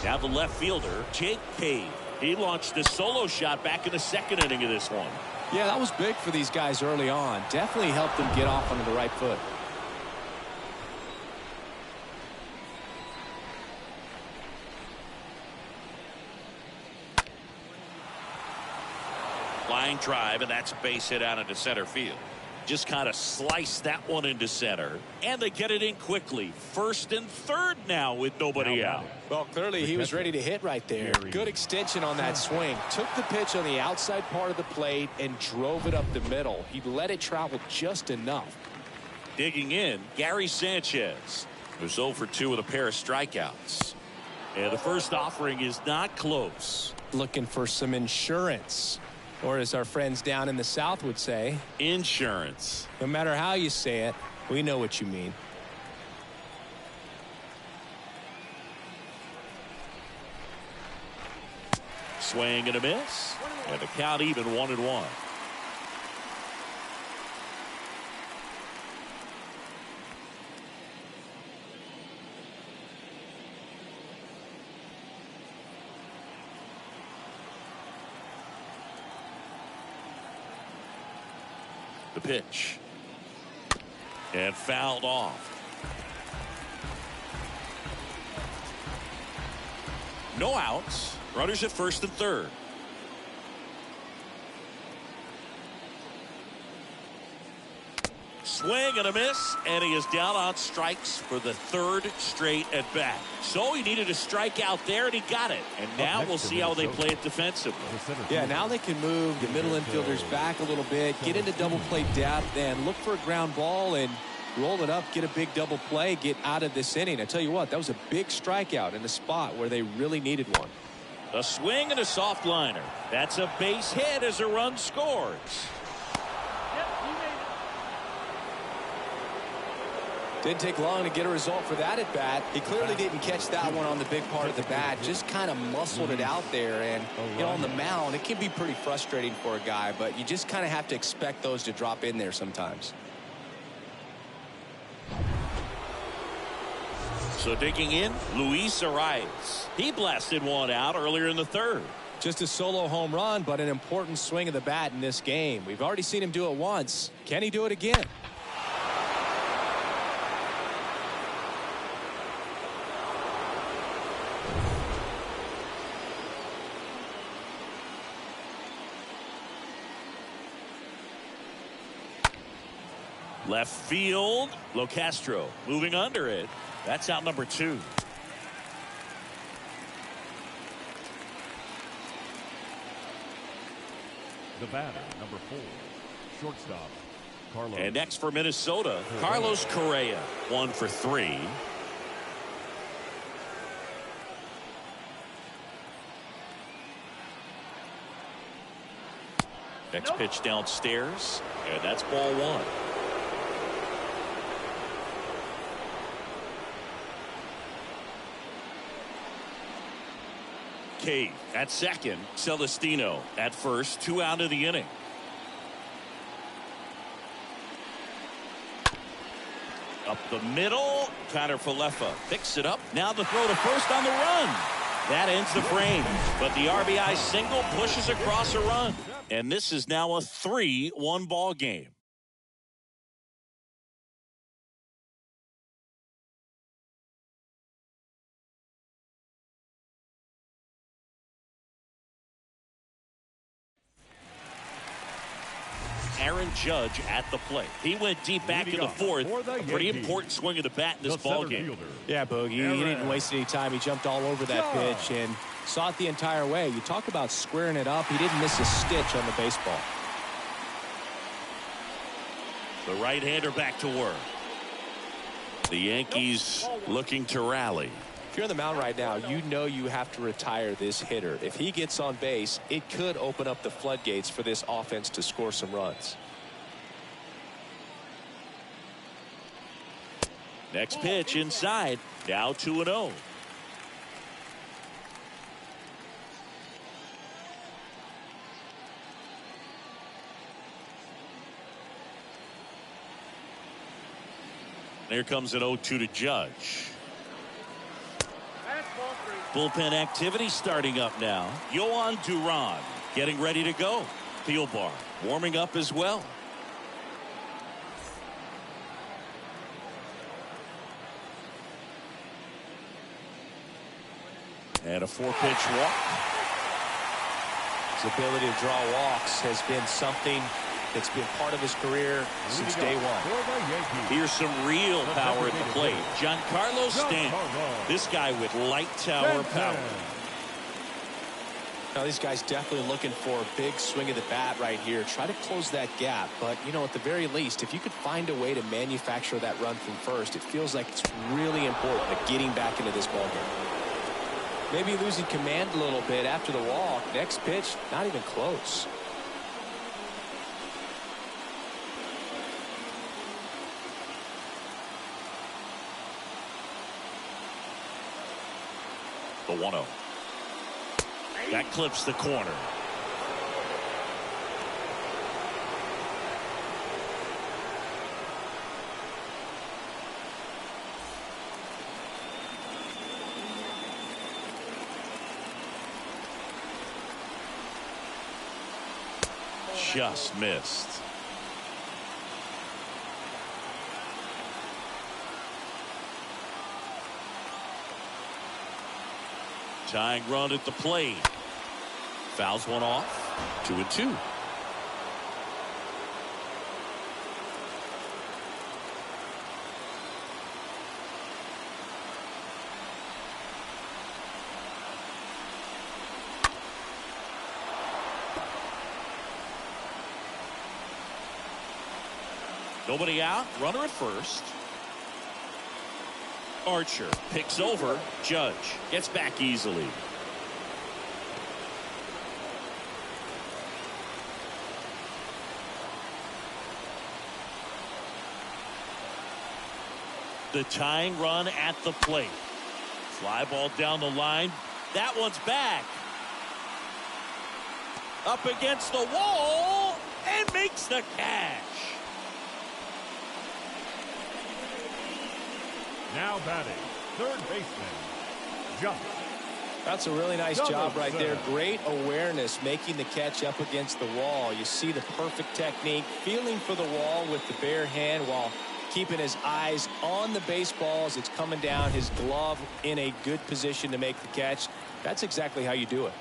Speaker 1: Now the left fielder, Jake Cave. He launched a solo shot back in the second inning of this one.
Speaker 4: Yeah, that was big for these guys early on. Definitely helped them get off onto the right foot.
Speaker 1: Line drive, and that's a base hit out into center field. Just kind of slice that one into center, and they get it in quickly. First and third now with nobody out.
Speaker 4: Well, clearly he was ready to hit right there. Good extension on that swing. Took the pitch on the outside part of the plate and drove it up the middle. He let it travel just enough.
Speaker 1: Digging in, Gary Sanchez, who's 0 for 2 with a pair of strikeouts. And the first offering is not close.
Speaker 4: Looking for some insurance. Or as our friends down in the South would say,
Speaker 1: insurance.
Speaker 4: No matter how you say it, we know what you mean.
Speaker 1: Swing and a miss. And the count even 1-1. The pitch. And fouled off. No outs. Runners at first and third. Swing and a miss, and he is down on strikes for the third straight at bat. So he needed a strikeout there, and he got it. And now we'll see how they play it defensively.
Speaker 4: Yeah, now they can move the middle infielders back a little bit, get into double play depth, and look for a ground ball and roll it up, get a big double play, get out of this inning. I tell you what, that was a big strikeout in a spot where they really needed one.
Speaker 1: A swing and a soft liner. That's a base hit as a run scores.
Speaker 4: Didn't take long to get a result for that at bat. He clearly didn't catch that one on the big part of the bat. Just kind of muscled it out there. And, you know, on the mound, it can be pretty frustrating for a guy, but you just kind of have to expect those to drop in there sometimes.
Speaker 1: So digging in, Luis Arias. He blasted one out earlier in the third.
Speaker 4: Just a solo home run, but an important swing of the bat in this game. We've already seen him do it once. Can he do it again?
Speaker 1: Left field, Locastro moving under it. That's out number 2.
Speaker 2: The batter, number 4, shortstop, Carlos.
Speaker 1: And next for Minnesota, Carlos Correa, 1 for 3. Next pitch downstairs, and that's ball 1. Cave at second, Celestino at first, 2 out of the inning. Up the middle, Connor Falefa picks it up. Now the throw to first on the run. That ends the frame, but the RBI single pushes across a run. And this is now a 3-1 ball game. Aaron Judge at the plate. He went deep back in the fourth. A pretty important swing of the bat in this ball game.
Speaker 4: Yeah, Boogie. He didn't waste any time. He jumped all over that pitch and saw it the entire way. You talk about squaring it up. He didn't miss a stitch on the baseball.
Speaker 1: The right-hander back to work. The Yankees looking to rally.
Speaker 4: If you're on the mound right now, you know you have to retire this hitter. If he gets on base, it could open up the floodgates for this offense to score some runs.
Speaker 1: Next pitch inside. Now 2-0. Here comes an 0-2 to Judge. Bullpen activity starting up now. Yohan Duran getting ready to go. Field bar warming up as well. And a 4-pitch walk.
Speaker 4: His ability to draw walks has been something that's been part of his career since day one.
Speaker 1: Here's some real power at the plate. Giancarlo Stanton. This guy with light tower power.
Speaker 4: Now these guys definitely looking for a big swing of the bat right here. Try to close that gap. But, you know, at the very least, if you could find a way to manufacture that run from first, it feels like it's really important at getting back into this ballgame. Maybe losing command a little bit after the walk. Next pitch, not even close.
Speaker 1: The 1-0. That clips the corner. Just missed. Tying run at the plate. Fouls one off. 2-2. Nobody out. Runner at first. Archer picks over. Judge gets back easily. The tying run at the plate. Fly ball down the line. That one's back. Up against the wall and makes the catch.
Speaker 2: Now batting, third baseman, Josh.
Speaker 4: That's a really nice job right there. Great awareness, making the catch up against the wall. You see the perfect technique, feeling for the wall with the bare hand while keeping his eyes on the baseball as it's coming down, his glove in a good position to make the catch. That's exactly how you do it.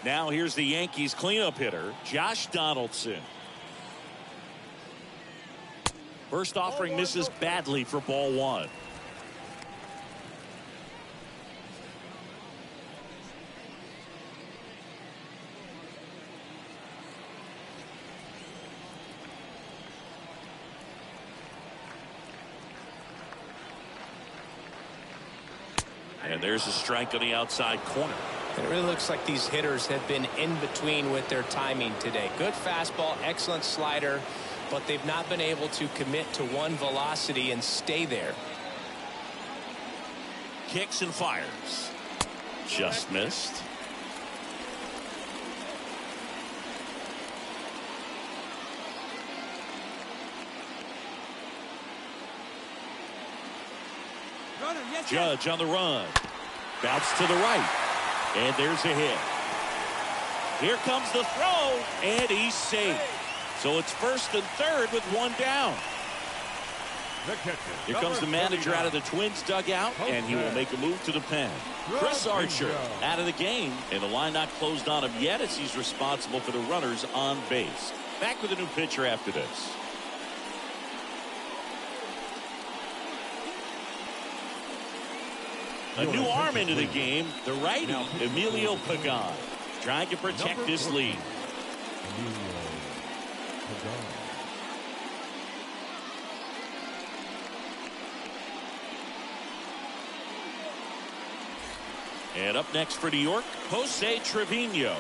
Speaker 1: Now here's the Yankees cleanup hitter, Josh Donaldson. First offering misses badly for ball one. And there's a strike on the outside corner.
Speaker 4: And it really looks like these hitters have been in between with their timing today. Good fastball, excellent slider, but they've not been able to commit to one velocity and stay there.
Speaker 1: Kicks and fires. Just missed. Judge on the run. Bounce to the right. And there's a hit. Here comes the throw. And he's safe. So it's first and third with one down. Here comes the manager out of the Twins dugout. And he will make a move to the pen. Chris Archer out of the game. And the line not closed on him yet as he's responsible for the runners on base. Back with a new pitcher after this. A new arm into the game, the righty, Emilio Pagan, trying to protect this lead. And up next for New York, Jose Trevino.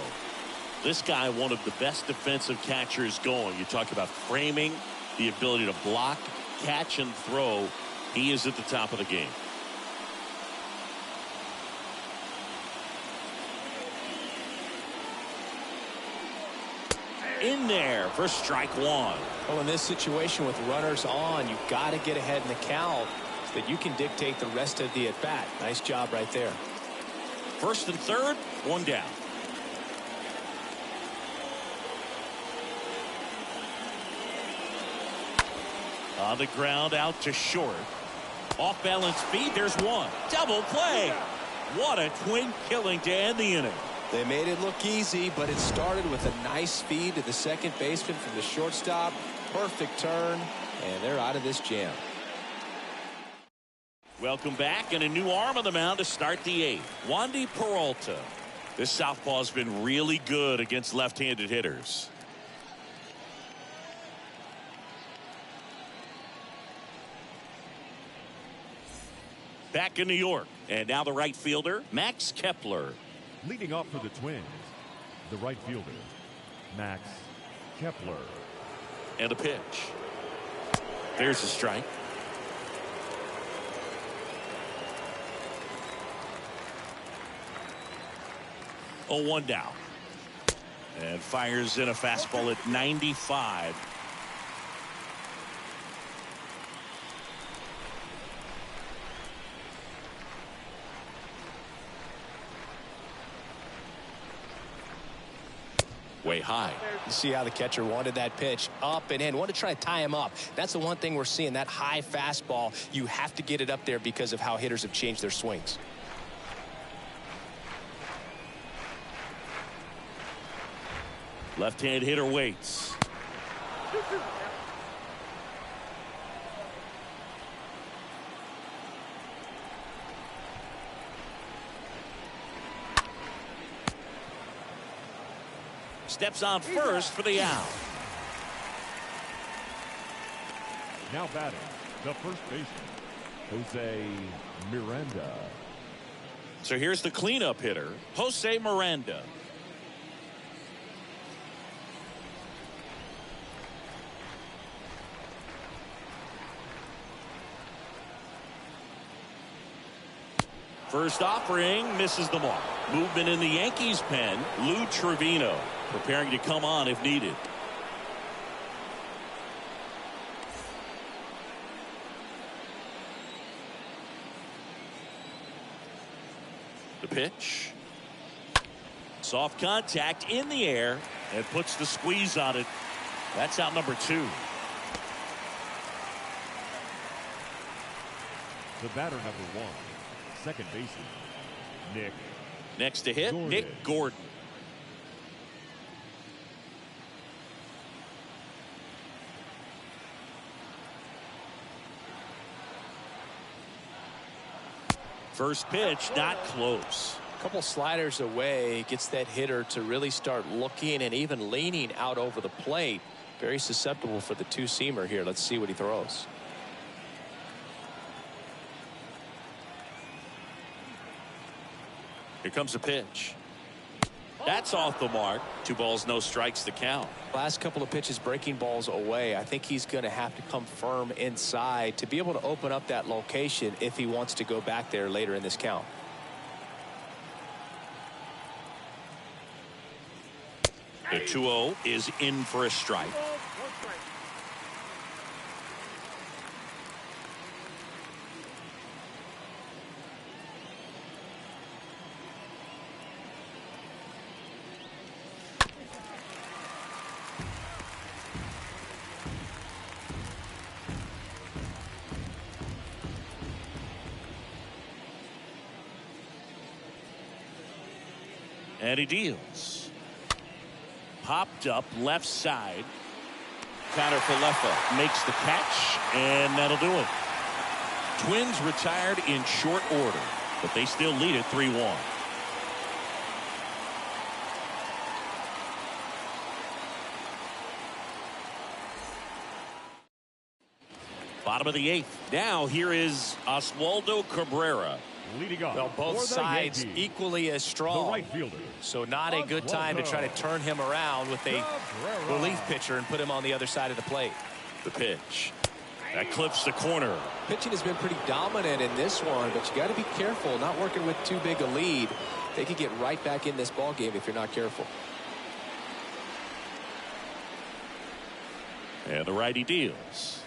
Speaker 1: This guy, one of the best defensive catchers going. You talk about framing, the ability to block, catch, and throw. He is at the top of the game. In there for strike one.
Speaker 4: Well, in this situation with runners on, you've got to get ahead in the count so that you can dictate the rest of the at-bat. Nice job right there.
Speaker 1: First and third, one down. On the ground, out to short. Off balance feed, there's one. Double play. What a twin killing to end the inning.
Speaker 4: They made it look easy, but it started with a nice feed to the second baseman from the shortstop. Perfect turn, and they're out of this jam.
Speaker 1: Welcome back, and a new arm on the mound to start the eighth. Wandy Peralta. This southpaw has been really good against left-handed hitters. Back in New York, and now the right fielder, Max Kepler.
Speaker 2: Leading off for the Twins, the right fielder, Max Kepler.
Speaker 1: And a pitch. There's a strike. 0-1 down. And fires in a fastball at 95. Way high.
Speaker 4: You see how the catcher wanted that pitch up and in. Want to try to tie him up. That's the one thing we're seeing. That high fastball, you have to get it up there because of how hitters have changed their swings.
Speaker 1: Left-hand hitter waits. Steps on first for the out.
Speaker 2: Now batting, the first baseman, Jose Miranda.
Speaker 1: So here's the cleanup hitter, Jose Miranda. First offering misses the mark. Movement in the Yankees pen. Lou Trevino preparing to come on if needed. The pitch. Soft contact in the air and puts the squeeze on it. That's out number 2.
Speaker 2: The batter number 1, second baseman, Nick.
Speaker 1: Next to hit,
Speaker 2: Gordon.
Speaker 1: Nick Gordon. First pitch, not close.
Speaker 4: A couple sliders away, gets that hitter to really start looking and even leaning out over the plate. Very susceptible for the two-seamer here. Let's see what he throws.
Speaker 1: Here comes a pitch. That's off the mark. 2 balls, no strikes to count.
Speaker 4: Last couple of pitches breaking balls away. I think he's going to have to come firm inside to be able to open up that location if he wants to go back there later in this count.
Speaker 1: The 2-0 is in for a strike. And he deals. Popped up left side. Connor Falefa makes the catch, and that'll do it. Twins retired in short order, but they still lead it 3-1. Bottom of the 8th. Now here is Oswaldo Cabrera.
Speaker 2: Leading off.
Speaker 4: Well, both
Speaker 2: for the
Speaker 4: sides
Speaker 2: Yankees,
Speaker 4: equally as strong.
Speaker 2: the right fielder.
Speaker 4: So not a good time to try to turn him around with a
Speaker 2: Cabrera.
Speaker 4: relief pitcher and put him on the other side of the plate.
Speaker 1: The pitch. That clips the corner.
Speaker 4: Pitching has been pretty dominant in this one, but you got to be careful. Not working with too big a lead. They could get right back in this ball game if you're not careful.
Speaker 1: And the righty deals.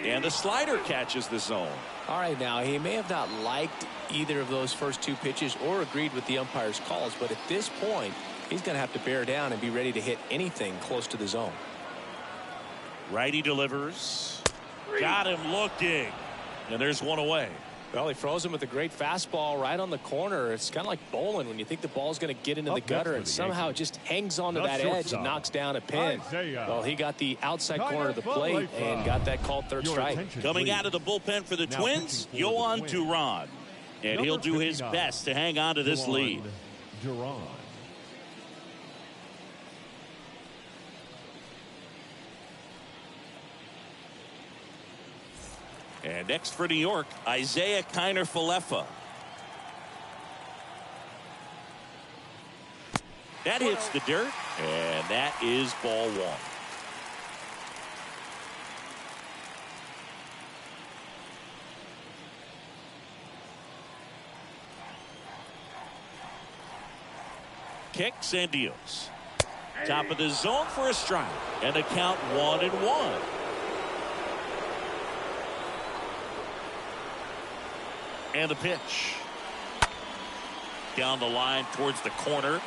Speaker 1: And the slider catches the zone.
Speaker 4: All right, now he may have not liked either of those first 2 pitches or agreed with the umpire's calls, but at this point he's going to have to bear down and be ready to hit anything close to the zone.
Speaker 1: Righty delivers. Got him looking. And there's one away.
Speaker 4: Well, he froze him with a great fastball right on the corner. It's kind of like bowling when you think the ball's going to get into the
Speaker 2: Up next
Speaker 4: gutter
Speaker 2: for
Speaker 4: and
Speaker 2: the
Speaker 4: somehow it
Speaker 2: Yankees.
Speaker 4: just hangs onto
Speaker 2: The
Speaker 4: that edge and
Speaker 2: shortstop,
Speaker 4: knocks down a pin.
Speaker 2: Isaiah.
Speaker 4: Well, he got the outside corner of the plate
Speaker 2: Falefa.
Speaker 4: and got that called third
Speaker 2: Your
Speaker 4: strike.
Speaker 2: attention,
Speaker 1: Coming
Speaker 2: please.
Speaker 1: out of the bullpen for the
Speaker 2: Now
Speaker 1: Twins,
Speaker 2: pitching for the
Speaker 1: Yohan
Speaker 2: Twins.
Speaker 1: Duran. And
Speaker 2: Number
Speaker 1: he'll do his
Speaker 2: 59,
Speaker 1: best to hang on to this
Speaker 2: Yohan
Speaker 1: lead.
Speaker 2: Duran.
Speaker 1: And next for New York, Isaiah Kiner Falefa. That hits the dirt, and that is ball 1. kicks and deals. Top of the zone for a strike. And the count 1-1. And the pitch. Down the line towards the corner.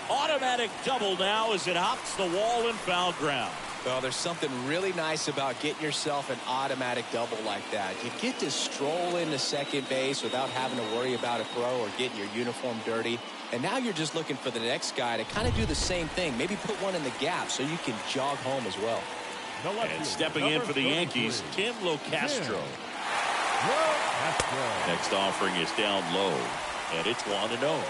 Speaker 1: Automatic double now as it hops the wall and foul ground.
Speaker 4: Well, there's something really nice about getting yourself an automatic double like that. You get to stroll into second base without having to worry about a throw or getting your uniform dirty. And now you're just looking for the next guy to kind of do the same thing. Maybe put one in the gap so you can jog home as well.
Speaker 1: And stepping in for the Yankees, Tim Locastro. Next offering is down low. And it's 1-0.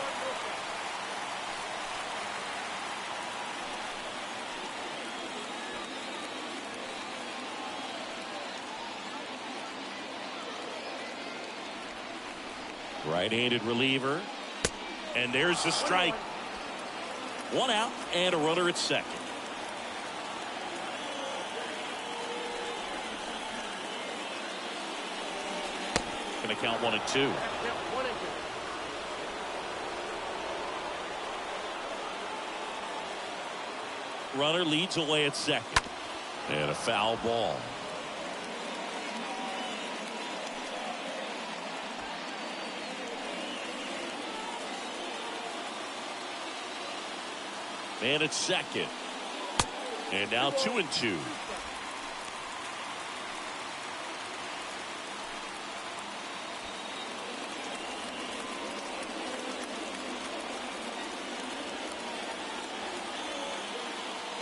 Speaker 1: Right-handed reliever. And there's the strike. 1 out and a runner at second. Going to count 1-2. Runner leads away at second. And a foul ball. Man at second. And now 2-2.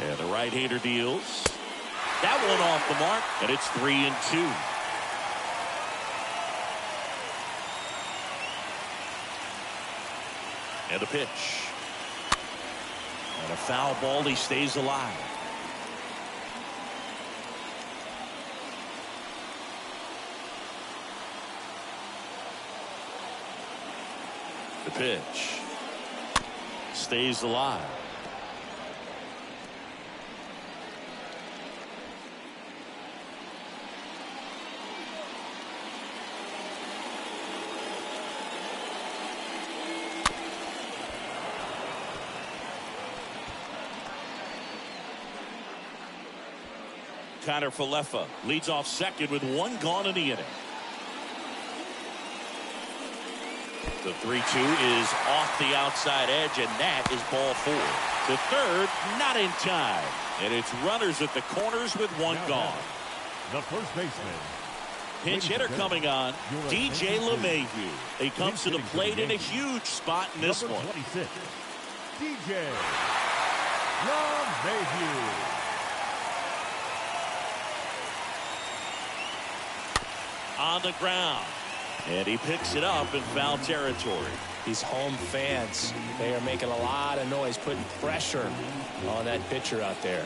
Speaker 1: And the right-hander deals. That one off the mark, and it's 3-2. And the pitch. And a foul ball, he stays alive. The pitch. Stays alive. Connor Falefa leads off second with 1 gone in the inning. The 3-2 is off the outside edge, and that is ball 4. To third, not in time. And it's runners at the corners with 1 gone.
Speaker 2: The first baseman.
Speaker 1: Pinch hitter coming on, DJ LeMahieu. He comes to the plate in a huge spot in this one.
Speaker 2: 26, DJ LeMahieu.
Speaker 1: On the ground. And he picks it up in foul territory.
Speaker 4: These home fans, they are making a lot of noise, putting pressure on that pitcher out there.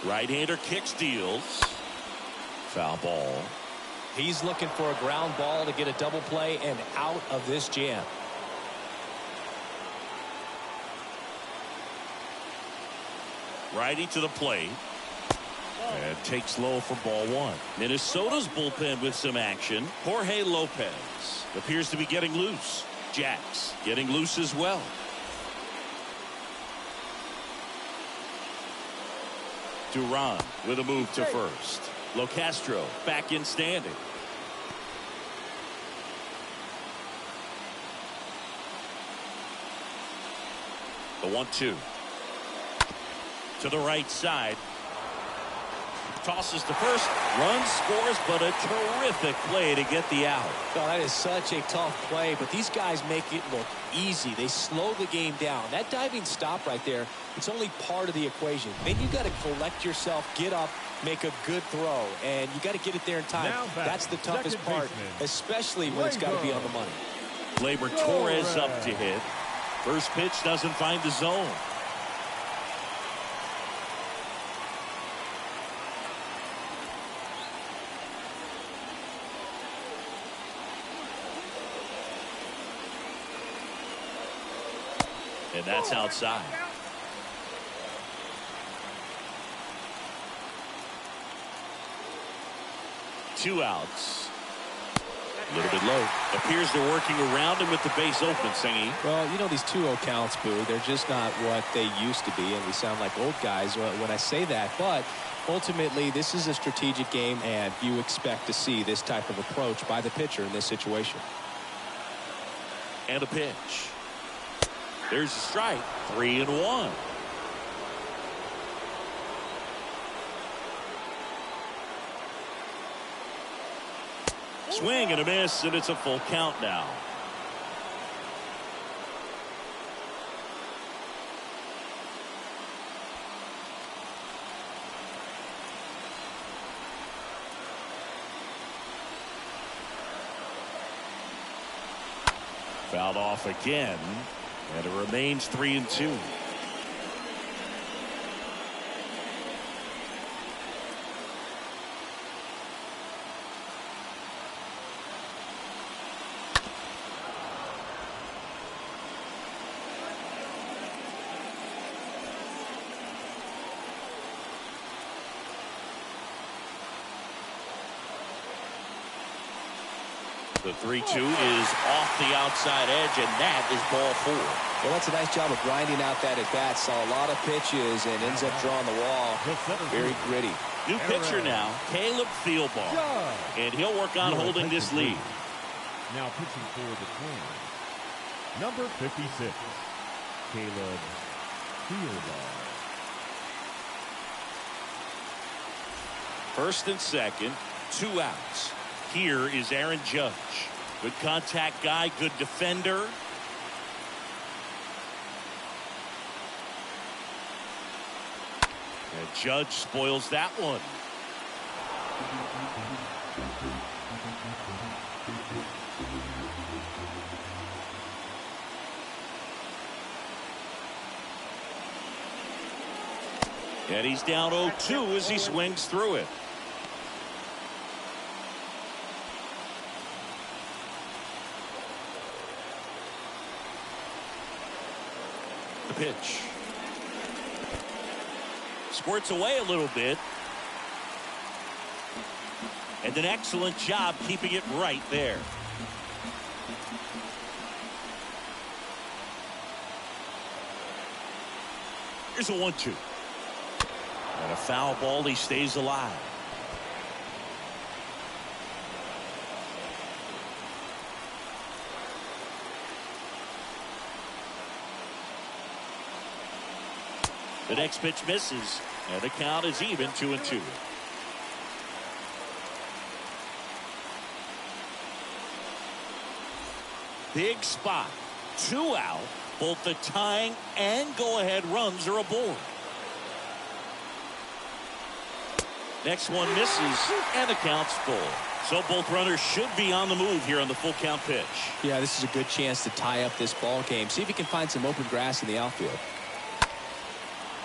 Speaker 1: Right-hander kicks, deals. Foul ball.
Speaker 4: He's looking for a ground ball to get a double play and out of this jam.
Speaker 1: Righty to the plate. And takes low for ball 1. Minnesota's bullpen with some action. Jorge Lopez appears to be getting loose. Jacks getting loose as well. Duran with a move to first. Locastro back in standing. The 1-2. To the right side. Tosses to first. Run scores, but a terrific play to get the out.
Speaker 4: Oh, that is such a tough play, but these guys make it look easy. They slow the game down. That diving stop right there, it's only part of the equation. Then you got to collect yourself, get up, make a good throw, and you got to get it there in time. That's the toughest part, especially when it's got to be on the money.
Speaker 1: Gleyber Torres up to hit. First pitch doesn't find the zone. And that's outside. Two outs. A little bit low. Appears they're working around him with the base open, Singy.
Speaker 4: Well, you know, these 2-0 counts, Boo, they're just not what they used to be, and we sound like old guys when I say that. But ultimately, this is a strategic game, and you expect to see this type of approach by the pitcher in this situation.
Speaker 1: And a pitch. There's a strike. 3-1. Swing and a miss, and it's a full count now. Fouled off again, and it remains 3-2. The 3-2 is off the outside edge, and that is ball 4.
Speaker 4: Well, that's a nice job of grinding out that at-bat. Saw a lot of pitches and ends up drawing the wall. Very gritty.
Speaker 1: New pitcher now, Caleb Fieldball. And he'll work on holding this lead.
Speaker 2: Now pitching for the Twins, number 56, Caleb Fieldball.
Speaker 1: First and second, 2 outs. Here is Aaron Judge. Good contact guy, good defender. And Judge spoils that one. And he's down 0-2 as he swings through it. The pitch. Squirts away a little bit. And an excellent job keeping it right there. Here's a 1-2. And a foul ball, he stays alive. The next pitch misses, and the count is even 2-2. Big spot. 2 out. Both the tying and go-ahead runs are aboard. Next one misses, and the count's full. So both runners should be on the move here on the full count pitch.
Speaker 4: Yeah, this is a good chance to tie up this ball game. See if he can find some open grass in the outfield.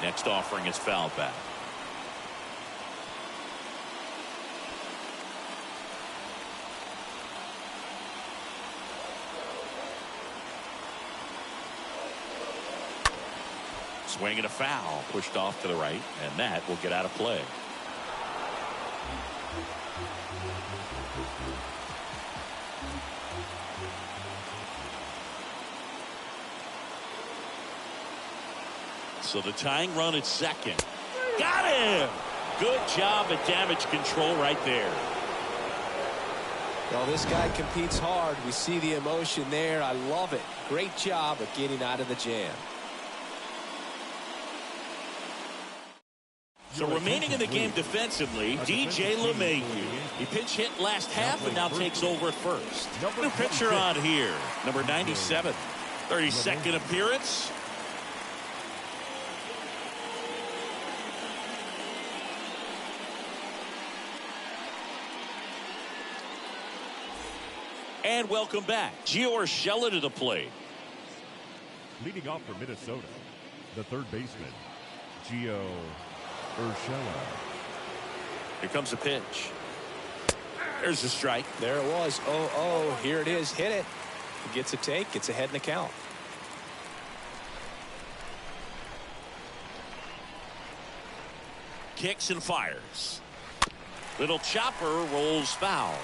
Speaker 1: Next offering is fouled back. Swing and a foul, pushed off to the right, and that will get out of play. So the tying run at second. Got him! Good job at damage control right there.
Speaker 4: Well, this guy competes hard. We see the emotion there. I love it. Great job of getting out of the jam.
Speaker 1: So remaining in the game defensively, DJ LeMahieu. He pinch hit last half and now takes over at first. New pitcher on here, number 97. 32nd appearance. And welcome back. Gio Urshela to the plate.
Speaker 2: Leading off for Minnesota, the third baseman, Gio Urshela.
Speaker 1: Here comes the pitch. There's the strike.
Speaker 4: There it was. 0-0. Here it is. Hit it. Gets a take. Gets ahead in the count.
Speaker 1: Kicks and fires. Little chopper rolls foul.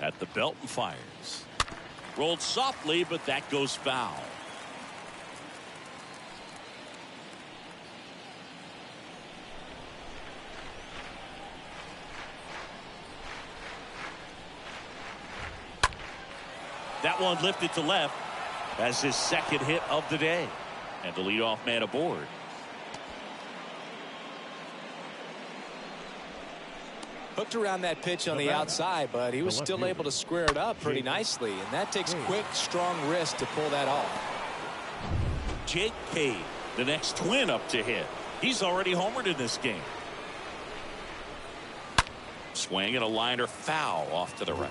Speaker 1: At the belt and fires. Rolled softly, but that goes foul. That one lifted to left. That's his second hit of the day. And the leadoff man aboard.
Speaker 4: Hooked around that pitch on the outside, but he was still able to square it up pretty nicely. And that takes quick, strong wrist to pull that off.
Speaker 1: Jake Cade, the next Twin up to hit. He's already homered in this game. Swing and a liner foul off to the right.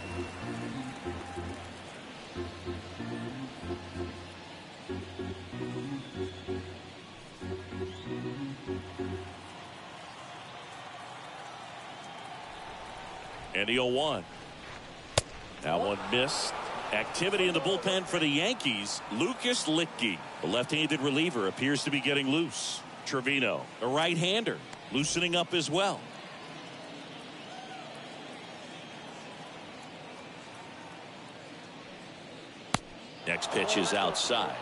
Speaker 1: And the 0-1. That one missed. Activity in the bullpen for the Yankees. Lucas Littke, the left-handed reliever, appears to be getting loose. Trevino, a right-hander, loosening up as well. Next pitch is outside.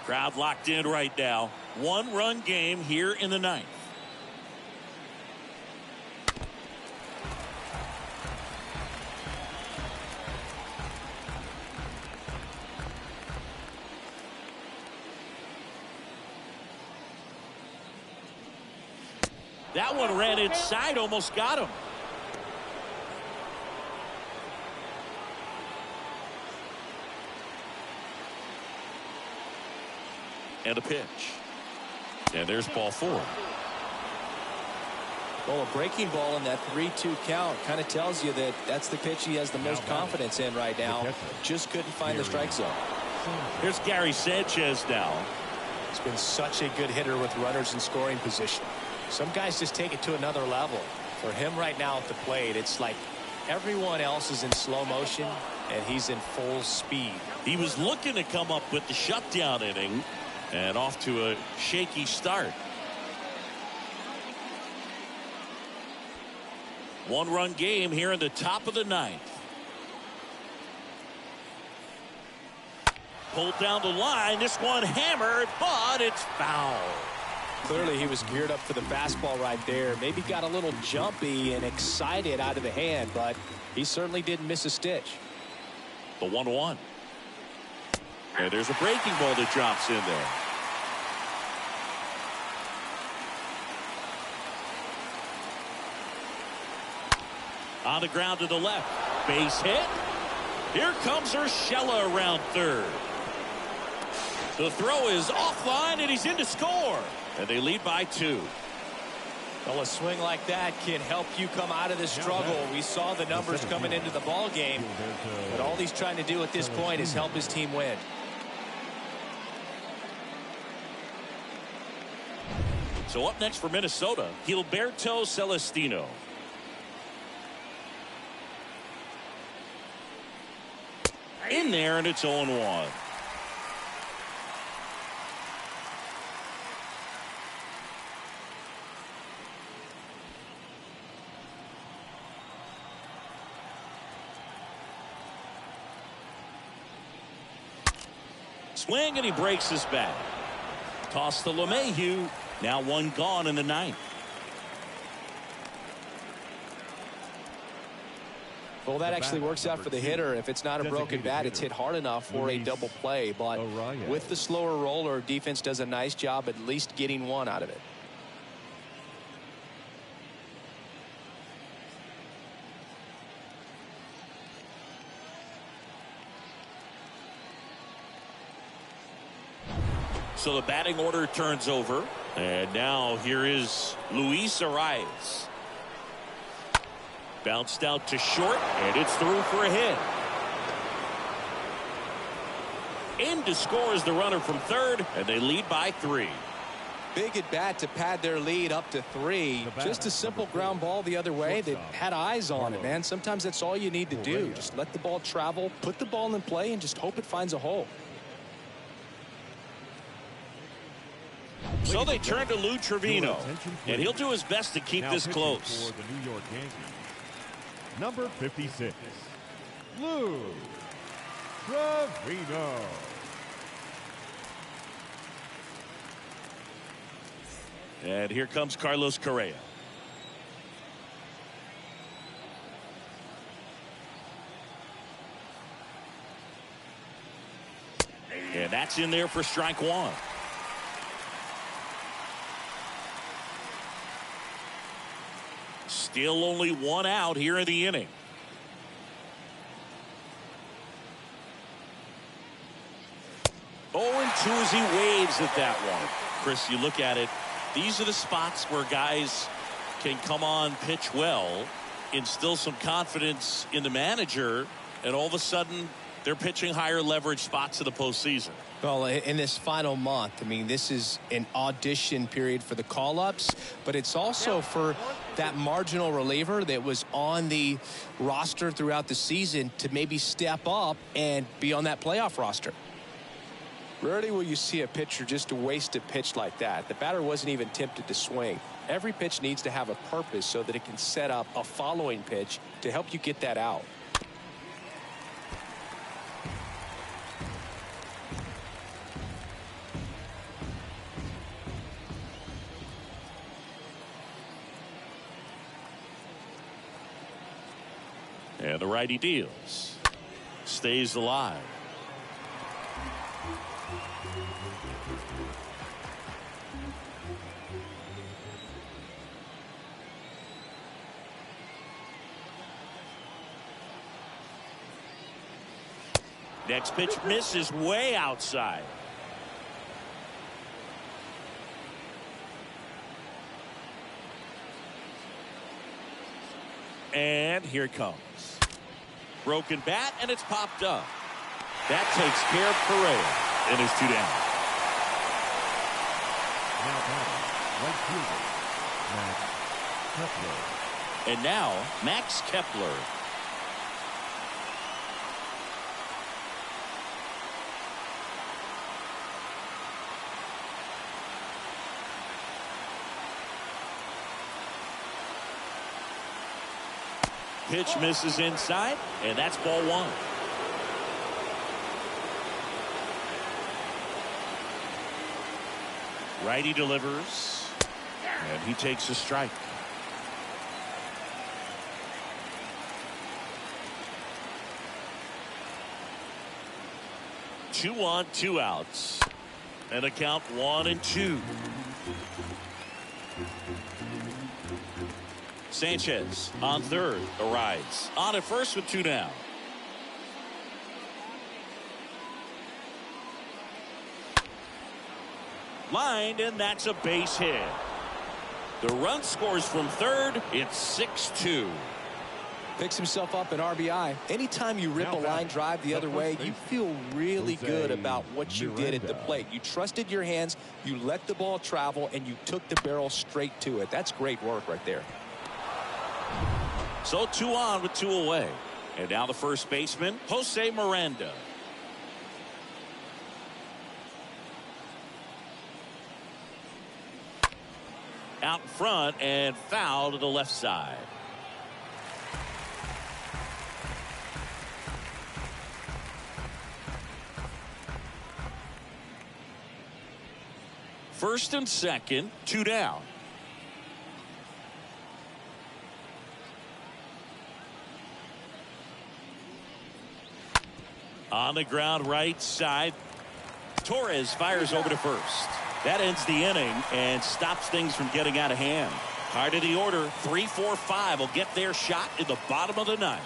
Speaker 1: Crowd locked in right now. One-run game here in the ninth. That one ran inside, almost got him. And a pitch. And there's ball 4.
Speaker 4: Well, a breaking ball in that 3-2 count kind of tells you that that's the pitch he has the most confidence in right now. Just couldn't find the strike zone.
Speaker 1: Here's Gary Sanchez now.
Speaker 4: He's been such a good hitter with runners in scoring position. Some guys just take it to another level. For him right now at the plate, it's like everyone else is in slow motion and he's in full speed.
Speaker 1: He was looking to come up with the shutdown inning and off to a shaky start. One-run game here in the top of the ninth. Pulled down the line. This one hammered, but it's foul.
Speaker 4: Clearly he was geared up for the fastball right there. Maybe got a little jumpy and excited out of the hand, but he certainly didn't miss a stitch.
Speaker 1: The 1-1. And there's a breaking ball that drops in there. On the ground to the left. Base hit. Here comes Urshela around third. The throw is offline and he's in to score. And they lead by 2.
Speaker 4: Well, a swing like that can help you come out of the struggle. We saw the numbers coming into the ball game, but all he's trying to do at this point is help his team win.
Speaker 1: So up next for Minnesota, Gilberto Celestino. In there, and it's 0-1. Swing, and he breaks his bat. Toss to LeMahieu. Now one gone in the ninth.
Speaker 4: Well, that actually works out for the hitter. If it's not a broken bat, it's hit hard enough for a double play. But with the slower roller, defense does a nice job at least getting one out of it.
Speaker 1: So the batting order turns over. And now here is Luis Arias. Bounced out to short, and it's through for a hit. In to score is the runner from third, and they lead by 3.
Speaker 4: Big at bat to pad their lead up to 3. Just a simple ground ball the other way that had eyes on it, man. Sometimes that's all you need to do. Just let the ball travel, put the ball in play, and just hope it finds a hole.
Speaker 1: So they turn to Lou Trevino, and he'll do his best to keep this close.
Speaker 2: For the New York Yankees, number 56, Lou Trevino.
Speaker 1: And here comes Carlos Correa. And that's in there for strike one. Still only one out here in the inning. Oh, and 2 as he waves at that one. Chris, you look at it, these are the spots where guys can come on, pitch well, instill some confidence in the manager, and all of a sudden they're pitching higher leverage spots of the postseason.
Speaker 4: Well, in this final month, I mean, this is an audition period for the call-ups, but it's also for that marginal reliever that was on the roster throughout the season to maybe step up and be on that playoff roster. Rarely will you see a pitcher just waste a pitch like that. The batter wasn't even tempted to swing. Every pitch needs to have a purpose so that it can set up a following pitch to help you get that out.
Speaker 1: And the righty deals. Stays alive. Next pitch misses way outside. And here it comes. Broken bat, and it's popped up. That takes care of Correa. And there's 2 down.
Speaker 2: Now batting, right fielder, Max Kepler.
Speaker 1: And now, Max Kepler. Pitch misses inside, and that's ball 1. Righty delivers, and he takes a strike. Two on, 2 outs, and a count 1-2. Sanchez on third, arrives on at first with 2 down. Lined, and that's a base hit. The run scores from third. It's 6-2.
Speaker 4: Picks himself up an RBI. Anytime you rip a line drive the other way, you feel really good about what you did at the plate. You trusted your hands, you let the ball travel, and you took the barrel straight to it. That's great work right there.
Speaker 1: So 2 on with 2 away. And now the first baseman, Jose Miranda. Out in front and foul to the left side. First and second, 2 down. On the ground right side. Torres fires over to first. That ends the inning and stops things from getting out of hand. Hard of the order, 3, 4, 5 will get their shot in the bottom of the 9th.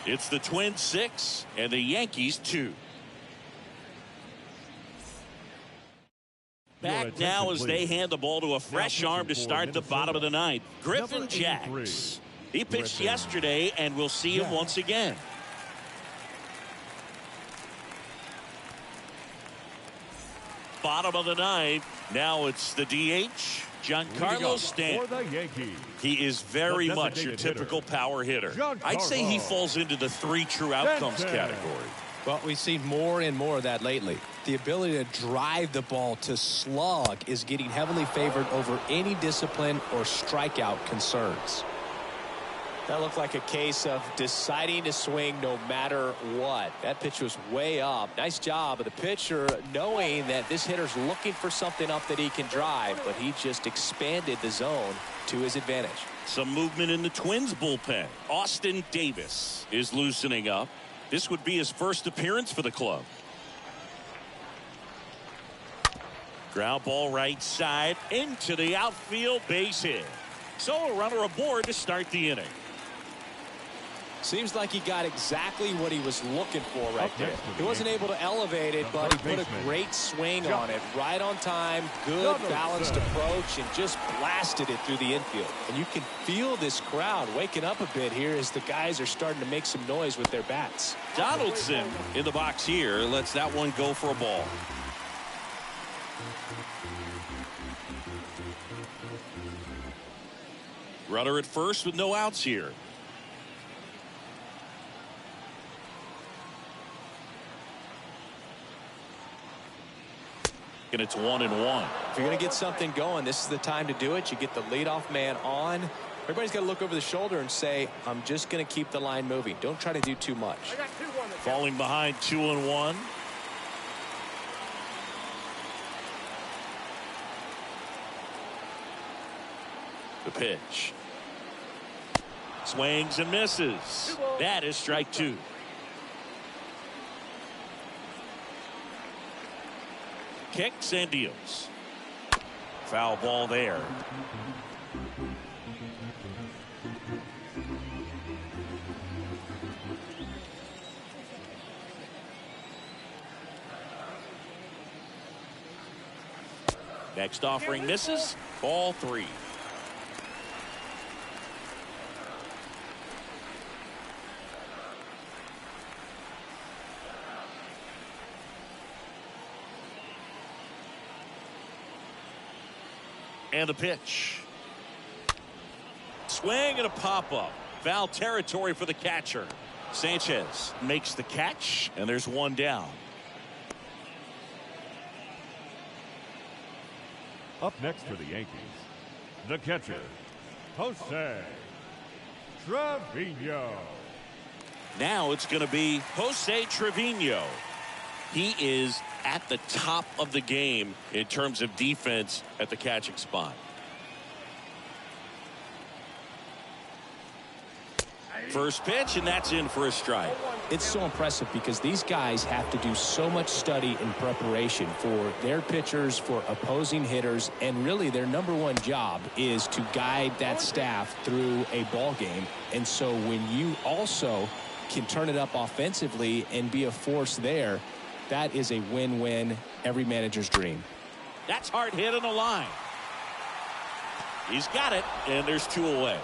Speaker 1: It's the Twins 6 and the Yankees 2. Back now as they hand the ball to a fresh arm to start the bottom of the 9th. Griffin Jacks. He pitched yesterday, and we'll see him once again. Bottom of the 9th. Now it's the DH, Giancarlo Stanton. He is very much your typical power hitter. I'd say he falls into the 3 true outcomes category.
Speaker 4: Well, we've seen more and more of that lately. The ability to drive the ball to slug is getting heavily favored over any discipline or strikeout concerns. That looked like a case of deciding to swing no matter what. That pitch was way up. Nice job of the pitcher knowing that this hitter's looking for something up that he can drive, but he just expanded the zone to his advantage.
Speaker 1: Some movement in the Twins bullpen. Austin Davis is loosening up. This would be his first appearance for the club. Ground ball right side into the outfield, base hit. So a runner aboard to start the inning.
Speaker 4: Seems like he got exactly what he was looking for right there. He wasn't able to elevate it, but he put a great swing on it. Right on time, good balanced approach, and just blasted it through the infield. And you can feel this crowd waking up a bit here as the guys are starting to make some noise with their bats.
Speaker 1: Donaldson in the box here lets that one go for a ball. Runner at first with no outs here. And it's 1-1.
Speaker 4: If you're going to get something going, this is the time to do it. You get the leadoff man on. Everybody's got to look over the shoulder and say, I'm just going to keep the line moving. Don't try to do too much.
Speaker 1: Falling behind 2-1. The pitch. Swings and misses. That is strike two. Kicks and deals. Foul ball there. Next offering misses. Ball three. And the pitch. Swing and a pop-up. Foul territory for the catcher. Sanchez makes the catch, and there's one down.
Speaker 2: Up next for the Yankees, the catcher, Jose Trevino.
Speaker 1: Now it's going to be Jose Trevino. He is at the top of the game in terms of defense at the catching spot. First pitch, and that's in for a strike.
Speaker 4: It's so impressive because these guys have to do so much study and preparation for their pitchers, for opposing hitters, and really their number one job is to guide that staff through a ball game. And so when you also can turn it up offensively and be a force there, that is a win-win, every manager's dream.
Speaker 1: That's hard hit on the line. He's got it, and there's two away.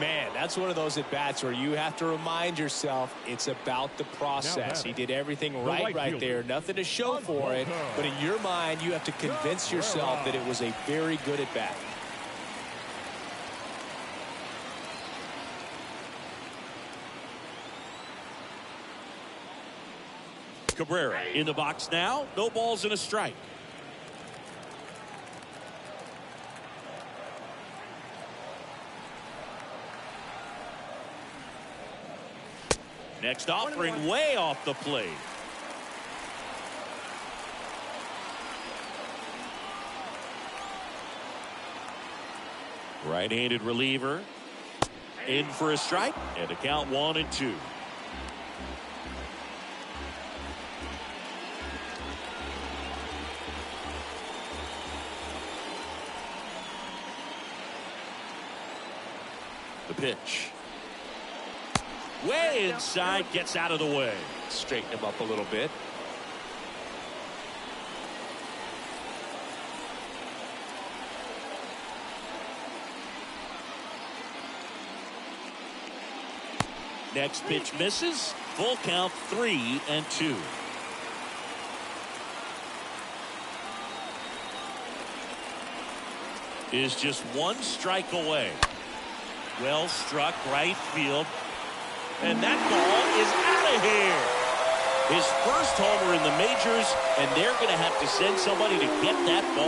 Speaker 4: Man, that's one of those at-bats where you have to remind yourself it's about the process. He did everything right there. Nothing to show for it, but in your mind, you have to convince yourself that it was a very good at-bat.
Speaker 1: Cabrera in the box now. No balls and a strike. Next offering way off the plate. Right-handed reliever in for a strike, and a count 1-2. The pitch. Way inside, gets out of the way.
Speaker 4: Straighten him up a little bit.
Speaker 1: Next pitch misses. Full count, 3-2. Is just one strike away. Well struck, right field. And that ball is out of here. His first homer in the majors, and they're going to have to send somebody to get that ball.